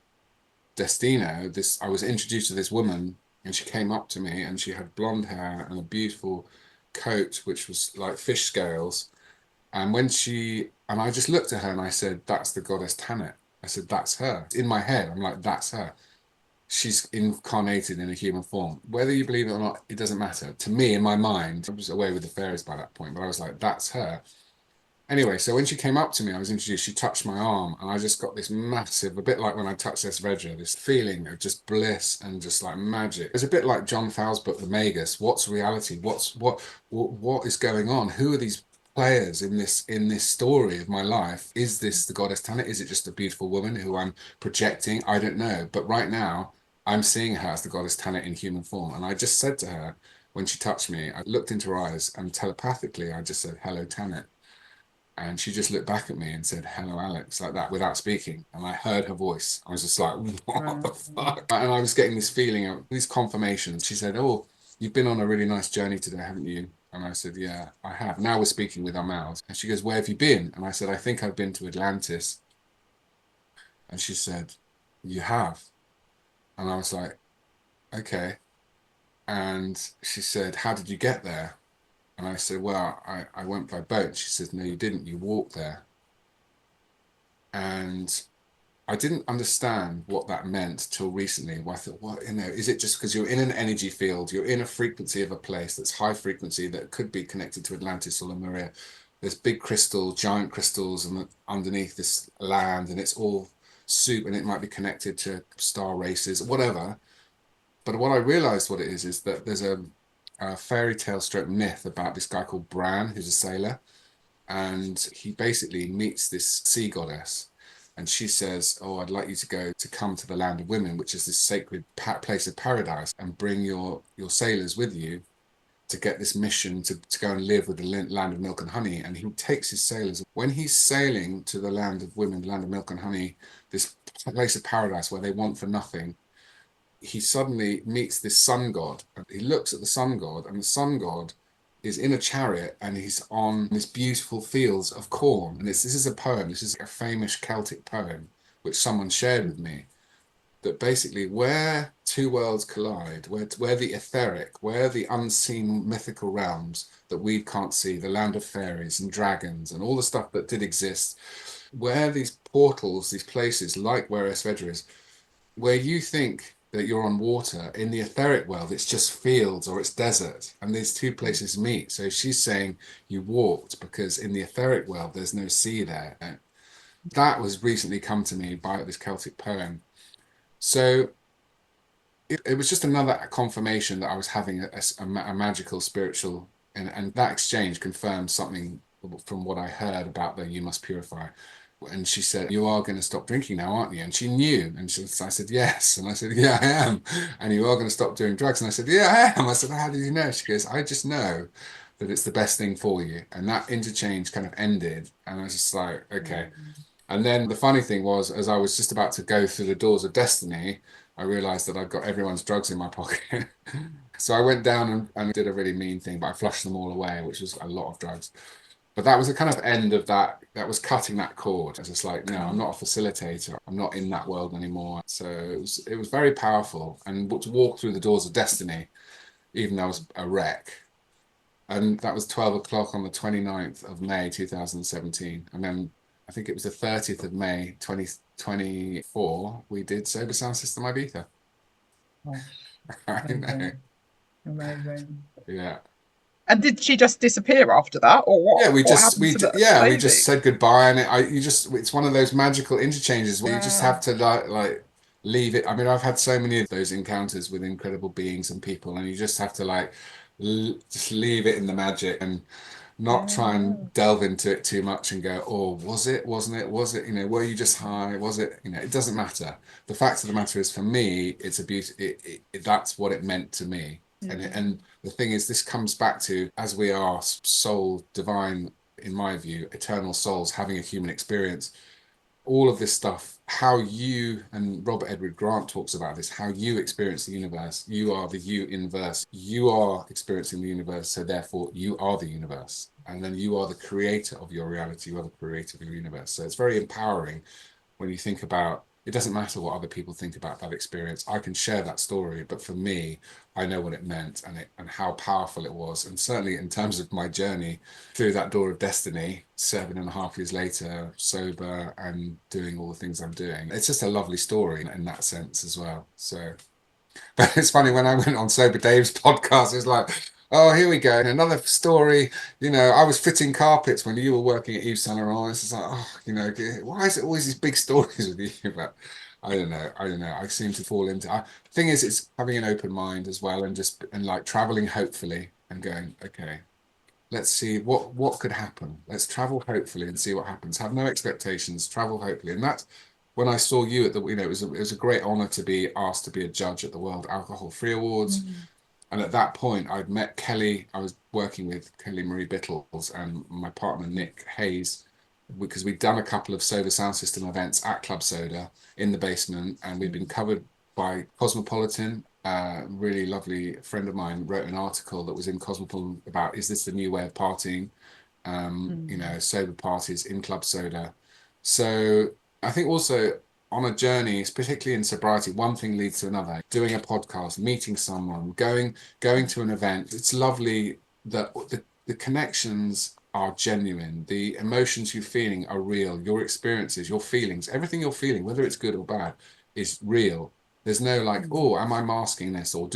S2: Destino, this I was introduced to this woman and she came up to me and she had blonde hair and a beautiful coat which was like fish scales. And I just looked at her and I said, "That's the goddess Tanit." I said, "That's her." In my head, I'm like, "That's her." She's incarnated in a human form. Whether you believe it or not, it doesn't matter. To me, in my mind, I was away with the fairies by that point, but I was like, "That's her." Anyway, so when she came up to me, I was introduced, she touched my arm, and I just got this massive, a bit like when I touched this Vedra, this feeling of just bliss and just like magic. It's a bit like John Fowles' book, The Magus. What's reality? What is going on? Who are these players in this story of my life? Is this the goddess Tanit? Is it just a beautiful woman who I'm projecting? I don't know. But right now, I'm seeing her as the goddess Tanit in human form. And I just said to her, when she touched me, I looked into her eyes and telepathically, I just said, "Hello, Tanit." And she just looked back at me and said, "Hello, Alex," like that without speaking. And I heard her voice. I was just like, what
S1: Wow.
S2: the fuck? And I was getting this feeling of these confirmations. She said, "Oh, you've been on a really nice journey today, haven't you?" And I said, "Yeah, I have." Now we're speaking with our mouths. And she goes, "Where have you been?" And I said, "I think I've been to Atlantis." And she said, "You have?" And I was like, "Okay." And she said, "How did you get there?" And I said, "Well, I went by boat." She said, "No, you didn't. You walked there." And I didn't understand what that meant till recently. Where I thought, what, is it just because you're in an energy field, you're in a frequency of a place that's high frequency that could be connected to Atlantis or Lemuria? There's big crystals, giant crystals, and underneath this land, and it's all soup, and it might be connected to star races, whatever. But what I realized what it is that there's a fairy tale stroke myth about this guy called Bran, who's a sailor, and he basically meets this sea goddess, and she says, "Oh, I'd like you to go to come to the land of women, which is this sacred place of paradise, and bring your sailors with you to get this mission to go and live with the land of milk and honey." And he takes his sailors. When he's sailing to the land of women, the land of milk and honey, this place of paradise where they want for nothing, he suddenly meets this sun god. He looks at the sun god, and the sun god is in a chariot, and he's on this beautiful fields of corn. And this is a poem. This is a famous Celtic poem which someone shared with me. That basically, where two worlds collide, where the etheric, where the unseen mythical realms that we can't see, the land of fairies and dragons and all the stuff that did exist, where these portals, these places like where Esvedra is, where you think that you're on water, in the etheric world it's just fields or it's desert, and these two places meet. So she's saying you walked because in the etheric world there's no sea there. That was recently come to me by this Celtic poem. So it was just another confirmation that I was having a magical spiritual, and that exchange confirmed something from what I heard about the "you must purify." And she said, "You are going to stop drinking now, aren't you?" And she knew. And I said, "Yes." And I said, "Yeah, I am." "And you are going to stop doing drugs?" And I said, "Yeah, I am." I said, "How did you know?" She goes, "I just know that it's the best thing for you." And that interchange kind of ended. And I was just like, okay.
S1: Mm.
S2: And then the funny thing was, as I was just about to go through the doors of destiny, I realized that I'd got everyone's drugs in my pocket. So I went down and did a really mean thing, but I flushed them all away, which was a lot of drugs. But that was the kind of end of that. That was cutting that cord. I was just like, no, I'm
S1: Mm.
S2: not a facilitator. I'm not in that world anymore. So it was very powerful. And to walk through the doors of destiny, even though I was a wreck. And that was 12 o'clock on the 29th of May 2017. And then I think it was the 30th of May 2024, we did Sober Sound System Ibiza.
S1: Oh,
S2: I know.
S1: amazing. Amazing.
S2: Yeah.
S1: And did she just disappear after that, or what?
S2: Yeah, we
S1: What
S2: just
S1: happened
S2: we
S1: to the
S2: yeah we just
S1: lady?
S2: said goodbye, and you just it's one of those magical interchanges where you just
S1: Yeah.
S2: have to like leave it. I mean, I've had so many of those encounters with incredible beings and people, and you just have to like just leave it in the magic and not try
S1: Yeah.
S2: and delve into it too much and go, "Oh, was it? Wasn't it? Was it? Were you just high? Was it? It doesn't matter. The fact of the matter is, for me, it's a beauty. That's what it meant to me.
S1: Yeah.
S2: And the thing is, this comes back to, as we are soul divine, in my view, eternal souls having a human experience, all of this stuff, how you, and Robert Edward Grant talks about this, how you experience the universe. You are the you inverse. You are experiencing the universe, so therefore you are the universe. And then you are the creator of your reality. You are the creator of your universe. So it's very empowering when you think about, it doesn't matter what other people think about that experience. I can share that story, but for me, I know what it meant, and how powerful it was. And certainly in terms of my journey through that door of destiny, 7.5 years later, sober and doing all the things I'm doing. It's just a lovely story in that sense as well. So, but it's funny when I went on Sober Dave's podcast, it's like, Oh, here we go. Another story. I was fitting carpets when you were working at Yves Saint Laurent. It's just like, oh, why is it always these big stories with you? But I don't know. I don't know. I seem to fall into. The thing is, it's having an open mind as well, and like traveling hopefully and going, okay, let's see what could happen. Let's travel hopefully and see what happens. Have no expectations. Travel hopefully, and that's when I saw you at the. It was a great honor to be asked to be a judge at the World Alcohol Free Awards.
S1: Mm,
S2: And at that point, I'd met Kelly. I was working with Kelly Marie Bittles and my partner Nick Hayes because we'd done a couple of Sober Sound System events at Club Soda in the basement, and we'd been
S1: mm,
S2: covered by Cosmopolitan. A really lovely friend of mine wrote an article that was in Cosmopolitan about, is this the new way of partying?
S1: mm,
S2: Sober parties in Club Soda. So I think also on a journey, particularly in sobriety, one thing leads to another. Doing a podcast, meeting someone, going
S1: mm,
S2: to an event. It's lovely that the connections are genuine. The emotions you're feeling are real. Your experiences, your feelings, everything you're feeling, whether it's good or bad, is real. There's no like,
S1: mm,
S2: oh, am I masking this? Or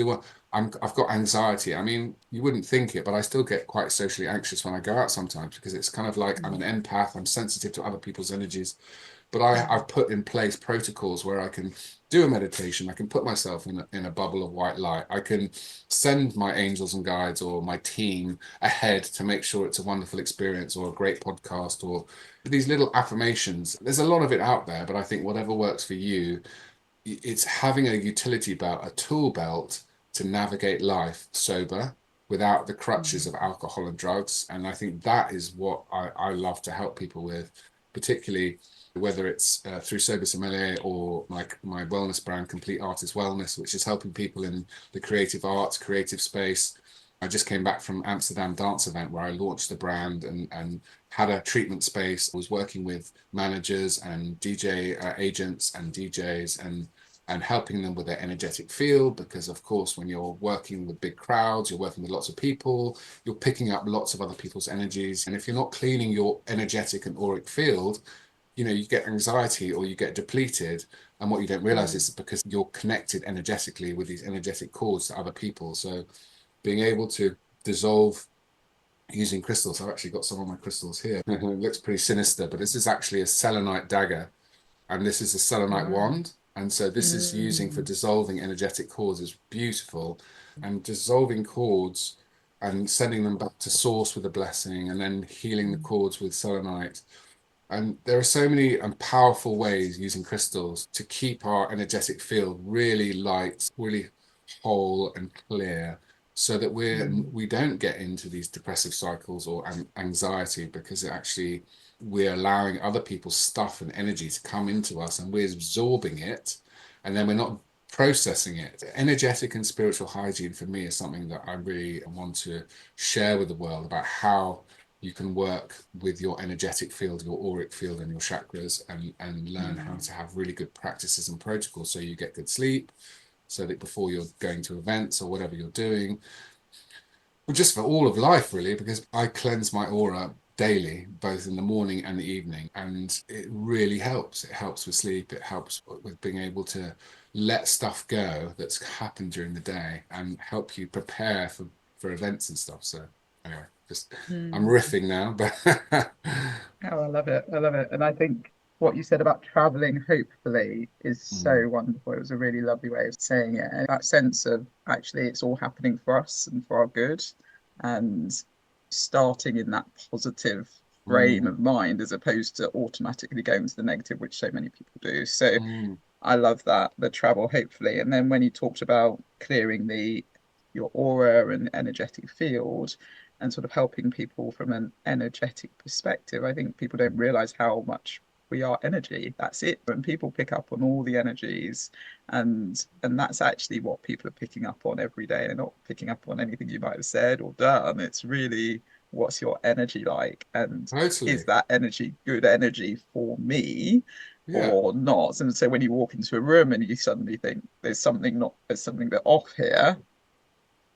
S2: I've got anxiety. I mean, you wouldn't think it, but I still get quite socially anxious when I go out sometimes because it's kind of like I'm an
S1: mm,
S2: empath. I'm sensitive to other people's energies. But
S1: mm,
S2: I've put in place protocols where I can do a meditation. I can put myself in a bubble of white light. I can send my angels and guides or my team ahead to make sure it's a wonderful experience or a great podcast or these little affirmations. There's a lot of it out there, but I think whatever works for you, it's having a utility belt, a tool belt to navigate life sober without the crutches of
S1: mm,
S2: alcohol and drugs. And I think that is what I love to help people with, particularly whether it's through Sober Sommelier or like my wellness brand, Complete Artist Wellness, which is helping people in the creative arts, creative space. I just came back from Amsterdam Dance Event where I launched the brand and had a treatment space. I was working with managers and DJ agents and DJs and helping them with their energetic field because of course when you're working with big crowds, you're working with lots of people, you're picking up lots of other people's energies, and if you're not cleaning your energetic and auric field, you get anxiety or you get depleted, and what you don't realize
S1: mm,
S2: is because you're connected energetically with these energetic cords to other people. So being able to dissolve using crystals. I've actually got some of my crystals here. It looks pretty sinister, but this is actually a selenite dagger and this is a selenite
S1: wow.
S2: wand. And so this is using for
S1: Mm,
S2: dissolving energetic cords is beautiful, and dissolving cords and sending them back to source with a blessing and then healing the
S1: mm,
S2: cords with selenite. And there are so many and powerful ways using crystals to keep our energetic field really light, really whole and clear, so that
S1: mm,
S2: we don't get into these depressive cycles or anxiety because we're allowing other people's stuff and energy to come into us and we're absorbing it, and then we're not processing it. Energetic and spiritual hygiene for me is something that I really want to share with the world about how you can work with your energetic field, your auric field, and your chakras, and learn how
S1: mm,
S2: to have really good practices and protocols so you get good sleep, so that before you're going to events or whatever you're doing, well, just for all of life, really, because I cleanse my aura daily, both in the morning and the evening, and it really helps. It helps with sleep. It helps with being able to let stuff go that's happened during the day and help you prepare for events and stuff. So anyway, just I'm
S1: mm.
S2: riffing now, but
S1: Oh, I love it. I love it. And I think what you said about traveling hopefully is
S2: Mm,
S1: so wonderful. It was a really lovely way of saying it. And that sense of actually it's all happening for us and for our good. And starting in that positive frame
S2: mm,
S1: of mind as opposed to automatically going to the negative, which so many people do. So
S2: mm,
S1: I love that, the travel, hopefully. And then when you talked about clearing the your aura and energetic field and sort of helping people from an energetic perspective, I think people don't realize how much we are energy. That's it. When people pick up on all the energies and that's actually what people are picking up on every day. They're not picking up on anything you might have said or done. It's really what's your energy like? And is
S2: totally.
S1: that energy good energy for me?
S2: Yeah.
S1: Or not. And so when you walk into a room and you suddenly think there's something that off here,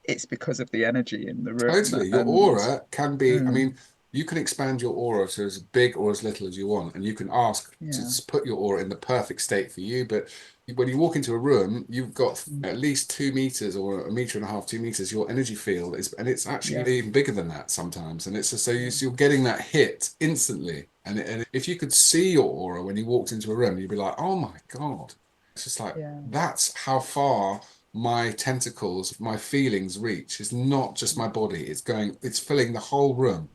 S1: it's because of the energy in the room.
S2: Totally. Your
S1: And
S2: aura can be, I
S1: mm,
S2: mean, You can expand your aura to as big or as little as you want, and you can ask
S1: Yeah.
S2: to put your aura in the perfect state for you. But when you walk into a room, you've got
S1: Mm.
S2: at least 2 meters or a meter and a half, 2 meters. Your energy field is, and it's actually
S1: Yeah.
S2: even bigger than that sometimes. And it's just, so
S1: Yeah.
S2: you're getting that hit instantly. And if you could see your aura when you walked into a room, you'd be like, oh my God. It's just like,
S1: Yeah.
S2: that's how far my tentacles, my feelings reach. It's not just my body, it's filling the whole room.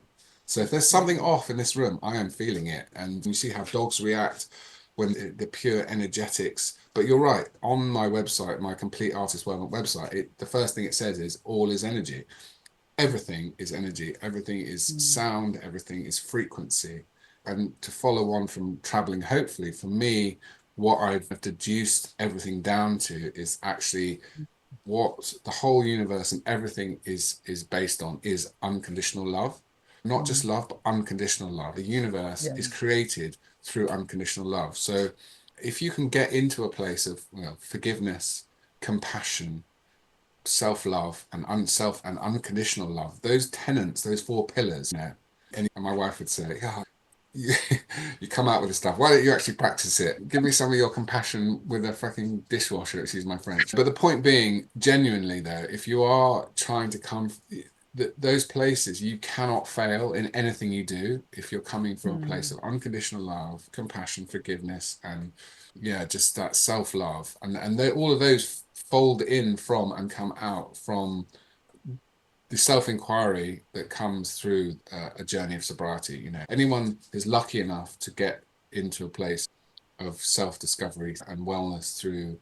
S2: So if there's something
S1: Absolutely.
S2: off in this room, I am feeling it. And you see how dogs react when the pure energetics. But you're right, on my website, my Complete Artist Wellness website, the first thing it says is all is energy. Everything is energy, everything is
S1: Mm.
S2: sound, everything is frequency. And to follow on from traveling, hopefully, for me, what I've deduced everything down to is actually what the whole universe and everything is based on is unconditional love. Not just
S1: Mm.
S2: love, but unconditional love. The universe
S1: Yeah.
S2: is created through unconditional love. So if you can get into a place of, forgiveness, compassion, self-love, and unself and unconditional love, those tenets, those four pillars, and my wife would say, "Yeah, you, you come out with this stuff. Why don't you actually practice it? Give me some of your compassion with a fucking dishwasher," excuse my French. But the point being, genuinely though, if you are trying to come, those places, you cannot fail in anything you do if you're coming from a place
S1: Mm.
S2: of unconditional love, compassion, forgiveness, and yeah, just that self-love. And all of those fold in from and come out from the self-inquiry that comes through a journey of sobriety. Anyone who's lucky enough to get into a place of self-discovery and wellness through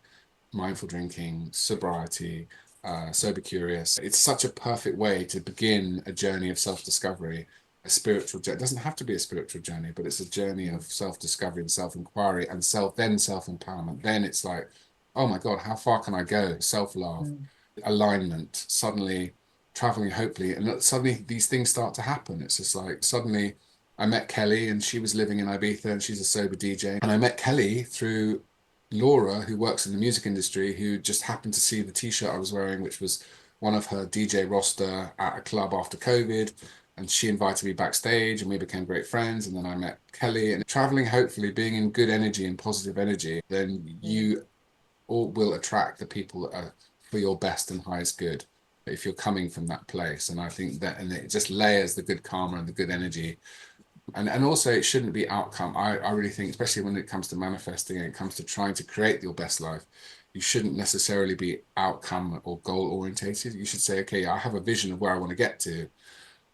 S2: mindful drinking, sobriety, sober curious, it's such a perfect way to begin a journey of self-discovery. A spiritual journey. It doesn't have to be a spiritual journey, but it's a journey of self-discovery and self-inquiry and self-empowerment. Then it's like, oh my God, how far can I go? Self-love,
S1: Mm.
S2: alignment, suddenly traveling, hopefully, and suddenly these things start to happen. It's just like suddenly I met Kelly and she was living in Ibiza and she's a sober DJ. And I met Kelly through Laura, who works in the music industry, who just happened to see the t-shirt I was wearing, which was one of her DJ roster at a club after COVID. And she invited me backstage and we became great friends. And then I met Kelly and traveling, hopefully being in good energy and positive energy, then
S1: Yeah.
S2: you all will attract the people that are for your best and highest good if you're coming from that place. And I think that, and it just layers the good karma and the good energy. And also it shouldn't be outcome. I really think, especially when it comes to manifesting and it comes to trying to create your best life, you shouldn't necessarily be outcome or goal orientated. You should say, okay, I have a vision of where I want to get to,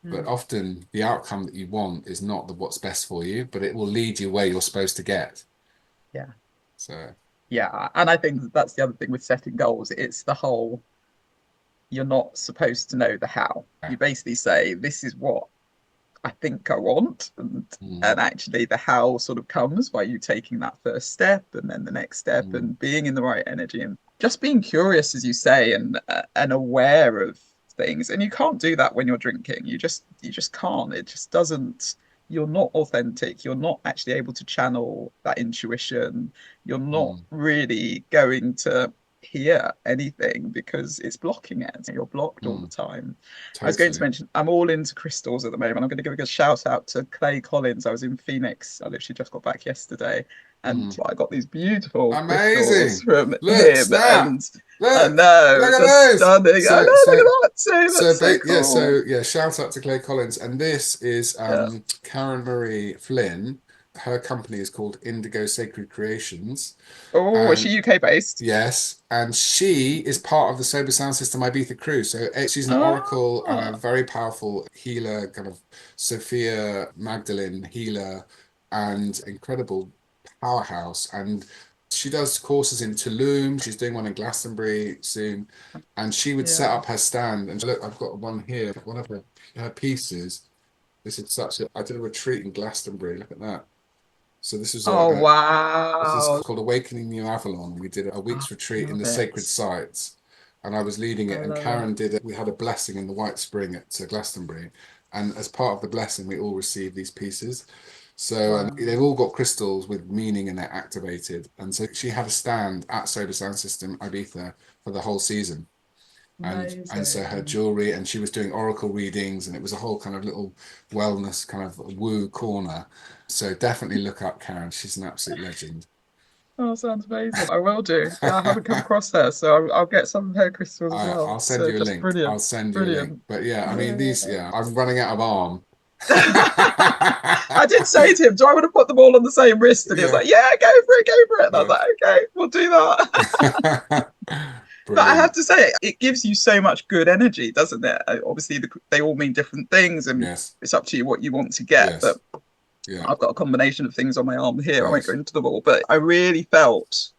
S2: but
S1: Mm.
S2: often the outcome that you want is not what's best for you, but it will lead you where you're supposed to get.
S1: Yeah.
S2: So
S1: Yeah. And I think that's the other thing with setting goals. It's the whole, you're not supposed to know the how.
S2: yeah.
S1: You basically say, this is what I think I want.
S2: Mm,
S1: And actually, the how sort of comes by you taking that first step and then the next step
S2: mm,
S1: and being in the right energy and just being curious, as you say, and aware of things. And you can't do that when you're drinking. You just can't. It just doesn't. You're not authentic. You're not actually able to channel that intuition. You're not
S2: mm,
S1: really going to hear anything because it's blocking it. You're blocked all the
S2: mm,
S1: time. I was going to
S2: totally.
S1: mention, I'm all into crystals at the moment. I'm going to give a shout out to Clay Collins. I was in Phoenix. I literally just got back yesterday, and
S2: Mm.
S1: I got these beautiful crystals
S2: Amazing.
S1: from
S2: Look,
S1: him.
S2: snap.
S1: And I
S2: Look,
S1: know,
S2: look at
S1: just
S2: those.
S1: stunning. I know,
S2: So,
S1: look
S2: so,
S1: at that too.
S2: so,
S1: That's so
S2: yeah,
S1: cool.
S2: so, yeah, shout out to Clay Collins. And this is
S1: Yeah.
S2: Karen Marie Flynn. Her company is called Indigo Sacred Creations.
S1: Oh, is she
S2: And
S1: UK based?
S2: yes, and she is part of the Sober Sound System Ibiza crew. So she's an oracle and a
S1: Ah,
S2: very powerful healer, kind of Sophia Magdalene healer, and incredible powerhouse. And she does courses in Tulum. She's doing one in Glastonbury soon. And she would set
S1: yeah.
S2: up her stand. And look, I've got one here, one of her pieces. This is such a, I did a retreat in Glastonbury. Look at that. So
S1: Oh,
S2: this is
S1: wow.
S2: called Awakening New Avalon. We did a
S1: I
S2: week's retreat in
S1: love
S2: the sacred
S1: it.
S2: sites, and I was leading
S1: I
S2: it. And
S1: love
S2: Karen
S1: it.
S2: did it. We had a blessing in the White Spring at Glastonbury, and as part of the blessing, we all received these pieces. So and they've
S1: Wow.
S2: all got crystals with meaning and they're activated. And so she had a stand at Sober Sound System Ibiza for the whole season. and so her
S1: Amazing.
S2: jewelry, and she was doing oracle readings, and it was a whole kind of little wellness kind of woo corner. So definitely look up Karen. She's an absolute legend.
S1: Oh, sounds amazing. I will do. Yeah, I haven't come across her, so I'll get some of her crystals as well.
S2: I'll send
S1: So
S2: you a
S1: just
S2: link. I'll
S1: brilliant,
S2: send you a link.
S1: brilliant.
S2: But yeah, I mean
S1: Yeah.
S2: these. Yeah, I'm running out of arm.
S1: I did say to him, "Do I want to put them all on the same wrist?" And he was
S2: Yeah,
S1: like, "Yeah, go for it, go for it." And I was
S2: yeah.
S1: like, "Okay, we'll do that." But I have
S2: Brilliant.
S1: to say, it gives you so much good energy, doesn't it? Obviously, they all mean different things, and
S2: Yes,
S1: it's up to you what you want to get. But
S2: yes, yeah,
S1: I've got a combination of things on my arm here. I won't go
S2: yes.
S1: into them all, but I really felt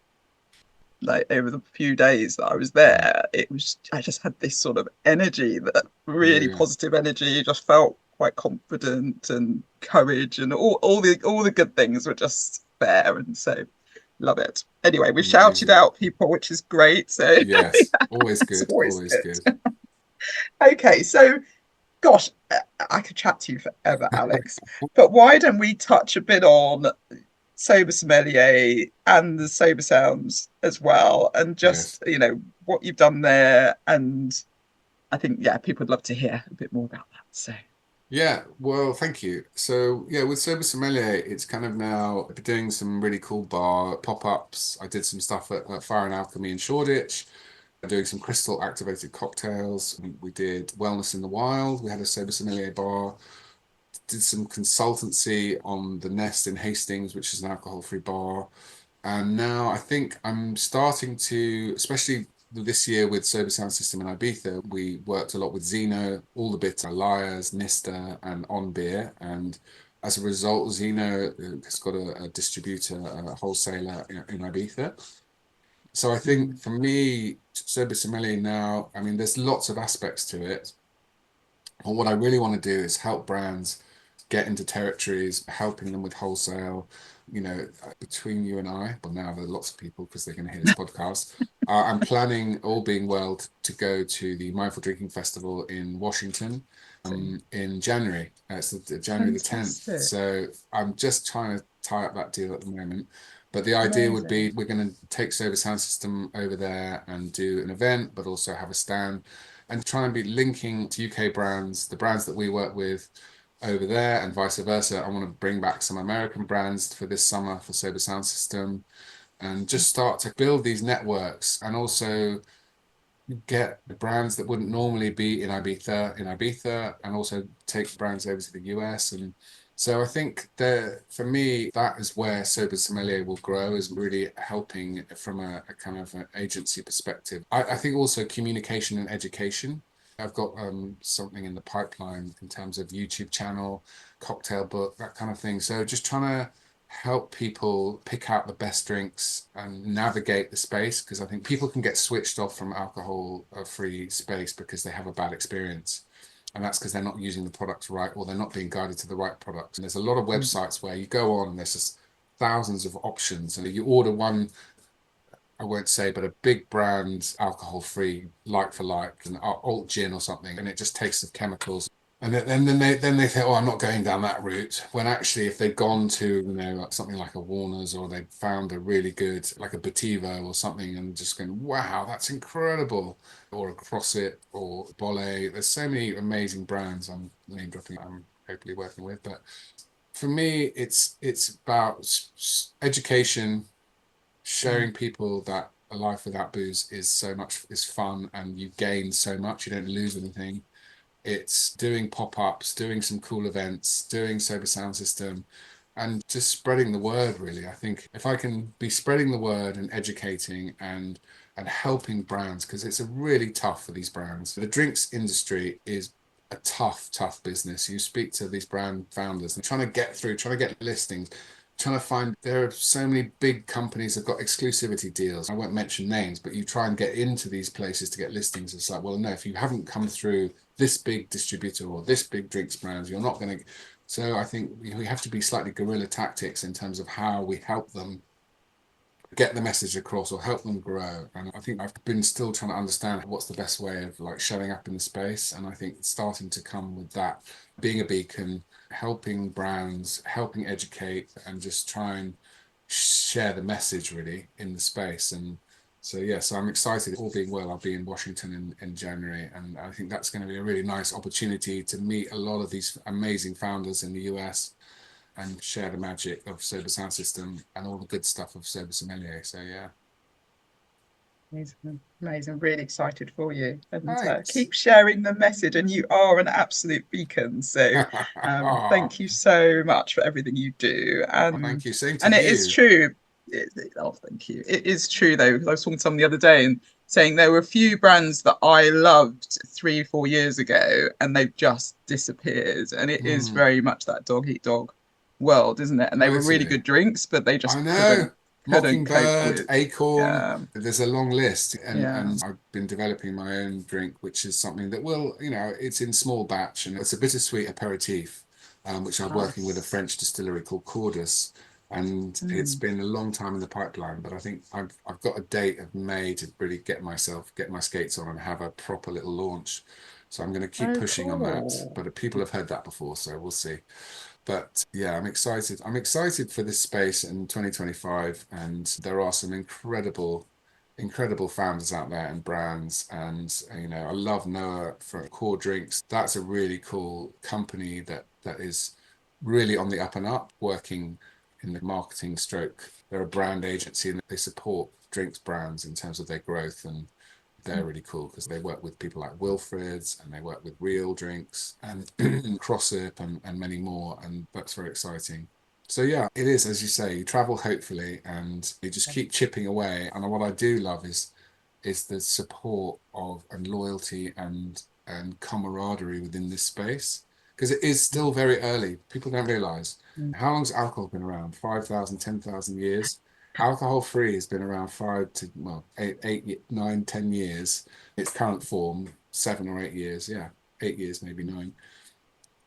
S1: like over the few days that I was
S2: Mm.
S1: there, I just had this sort of energy, that
S2: Yeah,
S1: really
S2: yeah,
S1: positive energy. Just felt quite confident and courage, and all the good things were just there. And so love it. Anyway, we shouted
S2: amazing.
S1: out people, which is great. So
S2: Yes,
S1: yeah,
S2: always
S1: it's
S2: good,
S1: always
S2: always good.
S1: good. Okay, so gosh, I could chat to you forever, Alex. But why don't we touch a bit on Sober Sommelier and the Sober Sounds as well, and
S2: Yes.
S1: just what you've done there. And I think yeah, people would love to hear a bit more about that. So
S2: Yeah, well, thank you. So, yeah, with Sober Sommelier, it's kind of now doing some really cool bar pop-ups. I did some stuff at Fire and Alchemy in Shoreditch, doing some crystal activated cocktails. We did Wellness in the Wild. We had a Sober Sommelier bar. Did some consultancy on the Nest in Hastings, which is an alcohol-free bar. And now I think I'm starting to, especially this year with Sober Sound System in Ibiza, we worked a lot with Zeno, all the bits, Liars, Nista, and On Beer. And as a result, Zeno has got a distributor, a wholesaler in Ibiza. So I think
S1: mm,
S2: for me, Sober Sommelier now, I mean, there's lots of aspects to it. But what I really want to do is help brands get into territories, helping them with wholesale. Between you and I, well, now there are lots of people because they're going to hear this podcast. I'm planning, all being well, to go to the Mindful Drinking Festival in Washington in January. It's January the 10th.
S1: fantastic,
S2: So I'm just trying to tie up that deal at the moment. But the idea would
S1: amazing.
S2: be we're going to take Sober Sound System over there and do an event, but also have a stand and try and be linking to UK brands, the brands that we work with over there, and vice versa. I want to bring back some American brands for this summer for Sober Sound System, and just start to build these networks, and also get the brands that wouldn't normally be in Ibiza, and also take brands over to the US. And so I think that for me, that is where Sober Sommelier will grow, is really helping from a kind of an agency perspective. I think also communication and education. I've got something in the pipeline in terms of YouTube channel, cocktail book, that kind of thing. So just trying to help people pick out the best drinks and navigate the space, because I think people can get switched off from alcohol free space because they have a bad experience. And that's because they're not using the products right, or they're not being guided to the right products. And there's a lot of
S1: Mm.
S2: websites where you go on and there's just thousands of options, and you order one, I won't say, but a big brand alcohol free, like for like, an alt gin or something, and it just tastes of chemicals. And then they think, oh, I'm not going down that route. When actually, if they'd gone to, like something like a Warner's, or they'd found a really good, like a Bativo or something, and just going, wow, that's incredible. Or a CrossFit or Bolle. There's so many amazing brands I'm name dropping, I'm hopefully working with. But for me, it's about education,
S1: Mm.
S2: showing people that a life without booze is fun, and you gain so much, you don't lose anything. It's doing pop-ups, doing some cool events, doing Sober Sound System, and just spreading the word, really. I think if I can be spreading the word and educating and helping brands, because it's a really tough for these brands. The drinks industry is a tough business. You speak to these brand founders, they're trying to get through, trying to get listings, trying to find, there are so many big companies that have got exclusivity deals. I won't mention names, but you try and get into these places to get listings. It's like, well, no, if you haven't come through this big distributor or this big drinks brand, you're not going to. So I think we have to be slightly guerrilla tactics in terms of how we help them get the message across or help them grow. And I think I've been still trying to understand what's the best way of like showing up in the space. And I think starting to come with that, being a beacon, helping brands, helping educate, and just try and share the message really in the space. And So yeah, so I'm excited. All being well, I'll be in Washington in January, and I think that's going to be a really nice opportunity to meet a lot of these amazing founders in the US and share the magic of Sober Sound System and all the good stuff of Sober Sommelier. So yeah,
S1: Amazing, amazing. Really excited for you. And
S2: thanks.
S1: keep sharing the message. And you are an absolute beacon. So
S2: Oh,
S1: thank you so much for everything you do.
S2: thank you. Same to
S1: And it is
S2: you.
S1: true. Oh, thank you. It is true though, because I was talking to someone the other day and saying there were a few brands that I loved 3, 4 years ago, and they've just disappeared. And it is
S2: Mm,
S1: very much that dog eat dog world, isn't it? And they were really
S2: totally.
S1: good drinks, but they
S2: I
S1: just
S2: know.
S1: couldn't cope
S2: Mockingbird,
S1: with.
S2: Acorn.
S1: Yeah,
S2: There's a long list,
S1: yeah.
S2: and I've been developing my own drink, which is something that will, it's in small batch, and it's a bittersweet aperitif, which I'm working with a
S1: Nice.
S2: French distillery called Cordis, and it's
S1: Mm.
S2: been a long time in the pipeline, but I think I've got a date of May to really get my skates on and have a proper little launch. So I'm going to keep
S1: Oh,
S2: pushing on that,
S1: cool.
S2: but people have heard that before, so we'll see. But yeah, I'm excited. I'm excited for this space in 2025, and there are some incredible founders out there and brands. And I love Noah for Core Drinks. That's a really cool company that is really on the up and up, working in the marketing stroke. They're a brand agency and they support drinks brands in terms of their growth, and they're really cool because they work with people like Wilfred's and they work with Real Drinks and Crossip and many more, and that's very exciting. So yeah, it is as you say, you travel hopefully and you just keep chipping away. And what I do love is the support of and loyalty and camaraderie within this space because it is still very early. People don't realize how long's alcohol been around? 5,000, 10,000 years. Alcohol free has been around 5 to 8, 9, 10 years. Its current form, 7 or 8 years. Yeah, 8 years, maybe nine.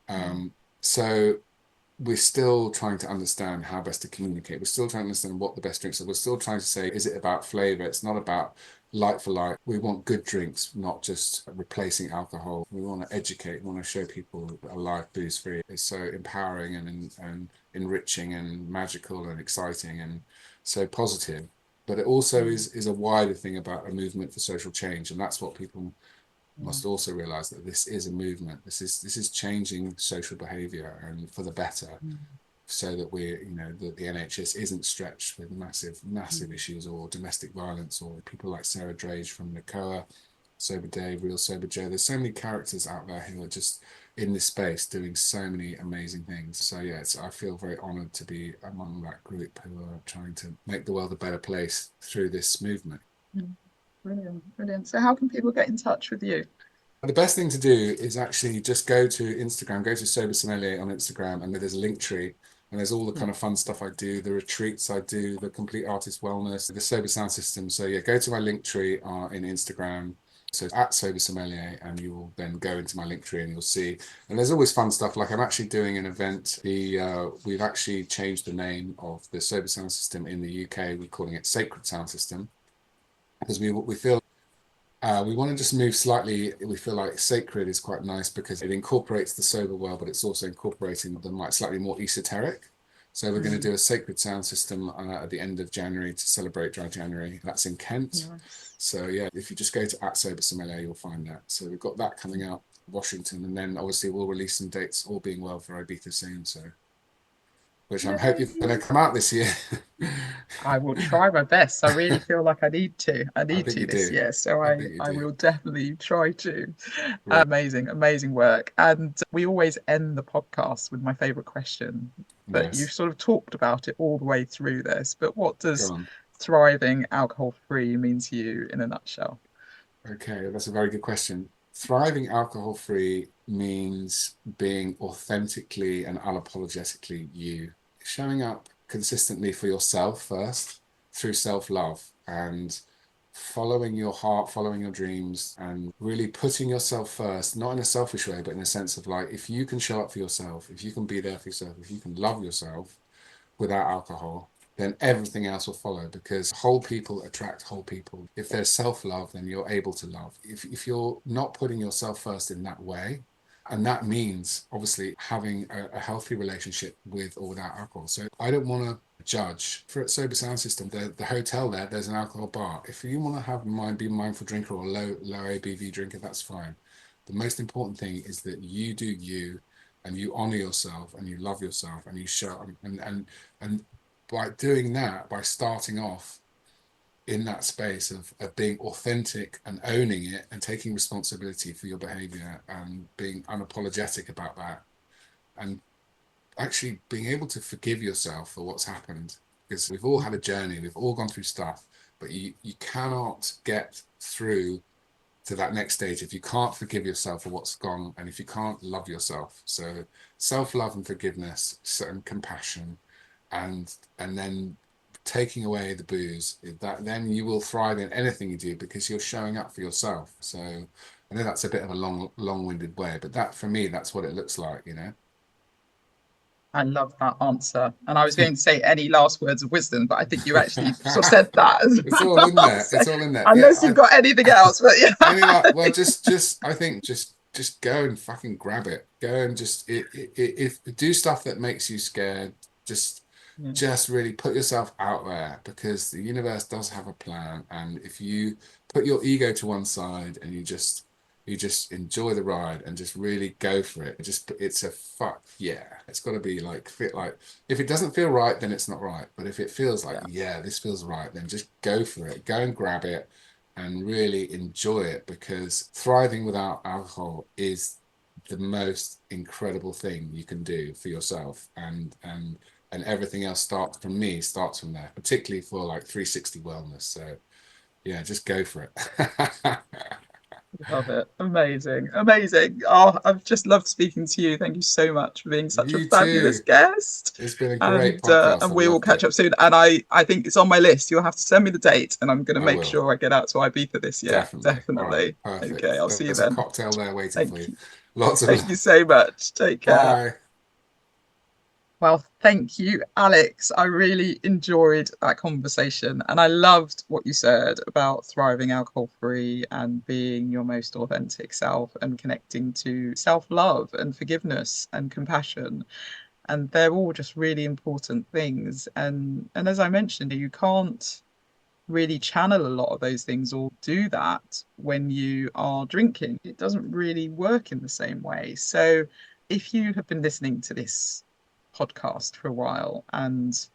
S2: Um, so we're still trying to understand how best to communicate. We're still trying to understand what the best drinks are. We're still trying to say, is it about flavor? It's not about like for like. We want good drinks, not just replacing alcohol. We want to educate, we want to show people a life booze free is so empowering and enriching and magical and exciting and so positive. But it also is a wider thing about a movement for social change. And that's what people must also realize that this is a movement. This is changing social behavior and for the better, so that the NHS isn't stretched with massive issues or domestic violence or people like Sarah Drage from NACOA, Sober Dave, Real Sober Joe. There's so many characters out there who are just in this space doing so many amazing things. So yeah, I feel very honoured to be among that group who are trying to make the world a better place through this movement.
S1: Brilliant, brilliant. So how can people get in touch with you?
S2: The best thing to do is actually just go to Instagram, go to Sober Sommelier on Instagram, and there's a link tree, and there's all the kind of fun stuff I do, the retreats I do, the complete artist wellness, the Sober Sound System. So yeah, go to my link tree in Instagram. So at Sober Sommelier, and you will then go into my link tree and you'll see. And there's always fun stuff. Like I'm actually doing an event. We've actually changed the name of the Sober Sound System in the UK. We're calling it Sacred Sound System because we feel we want to just move slightly. We feel like sacred is quite nice because it incorporates the sober world, but it's also incorporating the slightly more esoteric. So we're going to
S1: Mm,
S2: do a sacred sound system at the end of January to celebrate Dry January. That's in Kent.
S1: nice.
S2: So yeah, if you just go to at Sober Sommelier, you'll find that. So we've got that coming out, Washington, and then obviously we'll release some dates, all being well, for Ibiza soon. So which I'm hoping going to
S1: Yay.
S2: come out this year.
S1: I will try my best. I really feel like I need to. I
S2: I
S1: need
S2: think
S1: to
S2: you
S1: this
S2: do.
S1: year. So
S2: I
S1: I,
S2: think you
S1: I
S2: do.
S1: will definitely try to.
S2: Great.
S1: Amazing, amazing work. And we always end the podcast with my favorite question. But you've
S2: Nice.
S1: sort of talked about it all the way through this. But what
S2: Go
S1: does
S2: on.
S1: thriving alcohol free mean to you in a nutshell?
S2: Okay, that's a very good question. Thriving alcohol free means being authentically and unapologetically you, showing up consistently for yourself first through self love and following your heart, following your dreams, and really putting yourself first, not in a selfish way, but in a sense of like, if you can show up for yourself, if you can be there for yourself, if you can love yourself, without alcohol, then everything else will follow because whole people attract whole people. If there's self love, then you're able to love. If you're not putting yourself first in that way, And that means obviously having a healthy relationship with or without alcohol. So I don't want to judge. For Sober Sound System, the hotel there's an alcohol bar. If you want to be a mindful drinker or low ABV drinker, that's fine. The most important thing is that you do you, and you honor yourself, and you love yourself, and you show and by doing that, by starting off in that space of being authentic and owning it and taking responsibility for your behavior and being unapologetic about that, and actually being able to forgive yourself for what's happened, because we've all had a journey, we've all gone through stuff, but you cannot get through to that next stage if you can't forgive yourself for what's gone, and if you can't love yourself. So self-love and forgiveness and compassion, and then taking away the booze, that then you will thrive in anything you do because you're showing up for yourself. So I know that's a bit of a long-winded way, but that for me, that's what it looks like, you know.
S1: I love that answer. And I was going to say any last words of wisdom, but I think you actually sort of said that as
S2: It's all in
S1: well.
S2: there.
S1: So
S2: It's all in there. Yeah,
S1: unless you've got anything else, but yeah,
S2: any like,
S1: I
S2: well,
S1: think,
S2: just I think just go and fucking grab it. Go and just if do stuff that makes you scared. Just
S1: yeah,
S2: just really put yourself out there, because the universe does have a plan. And if you put your ego to one side and you just enjoy the ride and just really go for it. Just it's a fuck yeah. It's got to be like fit like if it doesn't feel right, then it's not right. But if it feels like
S1: yeah,
S2: yeah, this feels right, then just go for it. Go and grab it and really enjoy it, because thriving without alcohol is the most incredible thing you can do for yourself, and everything else starts from there, particularly for like 360 wellness. So yeah, just go for it.
S1: love it. Amazing. Amazing. Oh, I've just loved speaking to you. Thank you so much for being such a
S2: You
S1: fabulous
S2: too.
S1: guest.
S2: It's been a great
S1: And
S2: podcast. I've
S1: we will
S2: loved
S1: catch
S2: it.
S1: up soon. And I think it's on my list. You'll have to send me the date and I'm gonna
S2: I
S1: make
S2: will.
S1: sure I get out to Ibiza this year.
S2: Definitely. All right.
S1: Definitely. Okay,
S2: Perfect.
S1: I'll see you
S2: There's a
S1: then.
S2: cocktail there waiting for
S1: Thank
S2: you.
S1: you.
S2: Lots of
S1: Thank you
S2: love.
S1: so much. Take care.
S2: Bye.
S1: Well, thank you, Alex. I really enjoyed that conversation and I loved what you said about thriving alcohol free and being your most authentic self and connecting to self love and forgiveness and compassion. And they're all just really important things. And as I mentioned, you can't really channel a lot of those things or do that when you are drinking. It doesn't really work in the same way. So if you have been listening to this podcast for a while and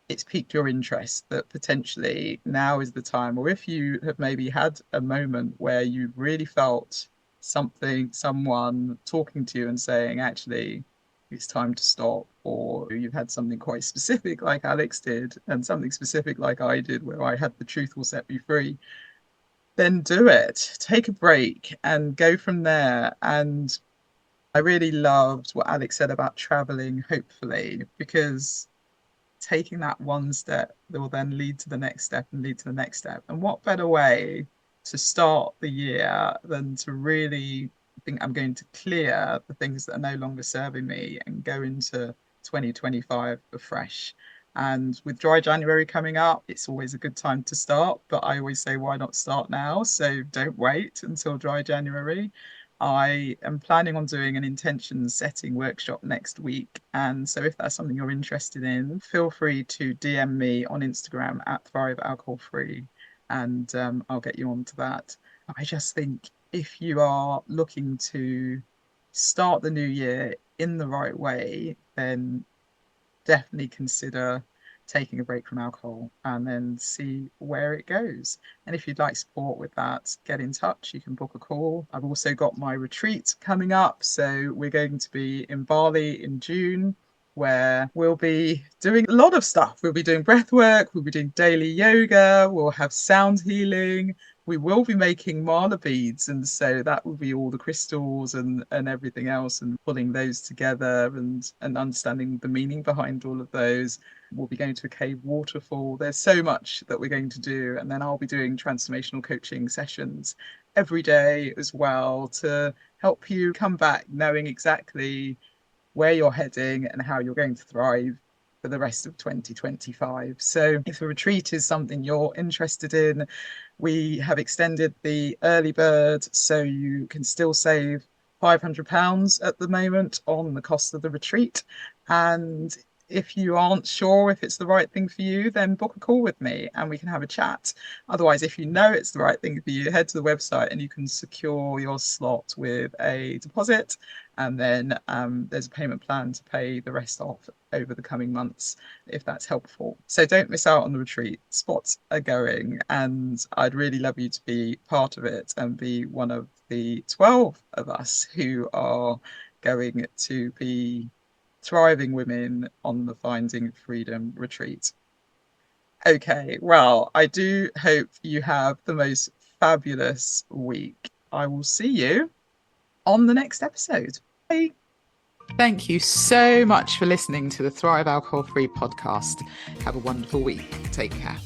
S1: it's piqued your interest that potentially now is the time, or if you have maybe had a moment where you really felt someone talking to you and saying, actually, it's time to stop, or you've had something quite specific like Alex did, and something specific like I did, where I had the truth will set me free, then do it. Take a break and go from there. And I really loved what Alex said about traveling, hopefully, because taking that one step that will then lead to the next step and lead to the next step. And what better way to start the year than to really think I'm going to clear the things that are no longer serving me and go into 2025 afresh. And with dry January coming up, it's always a good time to start. But I always say, why not start now? So don't wait until dry January. I am planning on doing an intention setting workshop next week. And so if that's something you're interested in, feel free to DM me on Instagram at Thrive Alcohol Free and I'll get you onto that. I just think if you are looking to start the new year in the right way, then definitely consider taking a break from alcohol and then see where it goes. And if you'd like support with that, get in touch. You can book a call. I've also got my retreat coming up. So we're going to be in Bali in June, where we'll be doing a lot of stuff. We'll be doing breath work, we'll be doing daily yoga, we'll have sound healing. We will be making mala beads, and so that will be all the crystals and everything else, and pulling those together and understanding the meaning behind all of those. We'll be going to a cave waterfall. There's so much that we're going to do, and then I'll be doing transformational coaching sessions every day as well to help you come back knowing exactly where you're heading and how you're going to thrive for the rest of 2025. So, if a retreat is something you're interested in, we have extended the early bird so you can still save £500 at the moment on the cost of the retreat. And if you aren't sure if it's the right thing for you, then book a call with me and we can have a chat. Otherwise, if you know it's the right thing for you, head to the website and you can secure your slot with a deposit. And then there's a payment plan to pay the rest off over the coming months, if that's helpful. So don't miss out on the retreat. Spots are going, and I'd really love you to be part of it and be one of the 12 of us who are going to be thriving women on the Finding Freedom retreat. Okay, well, I do hope you have the most fabulous week. I will see you on the next episode. Bye. Thank you so much for listening to the Thrive Alcohol Free podcast. Have a wonderful week. Take care.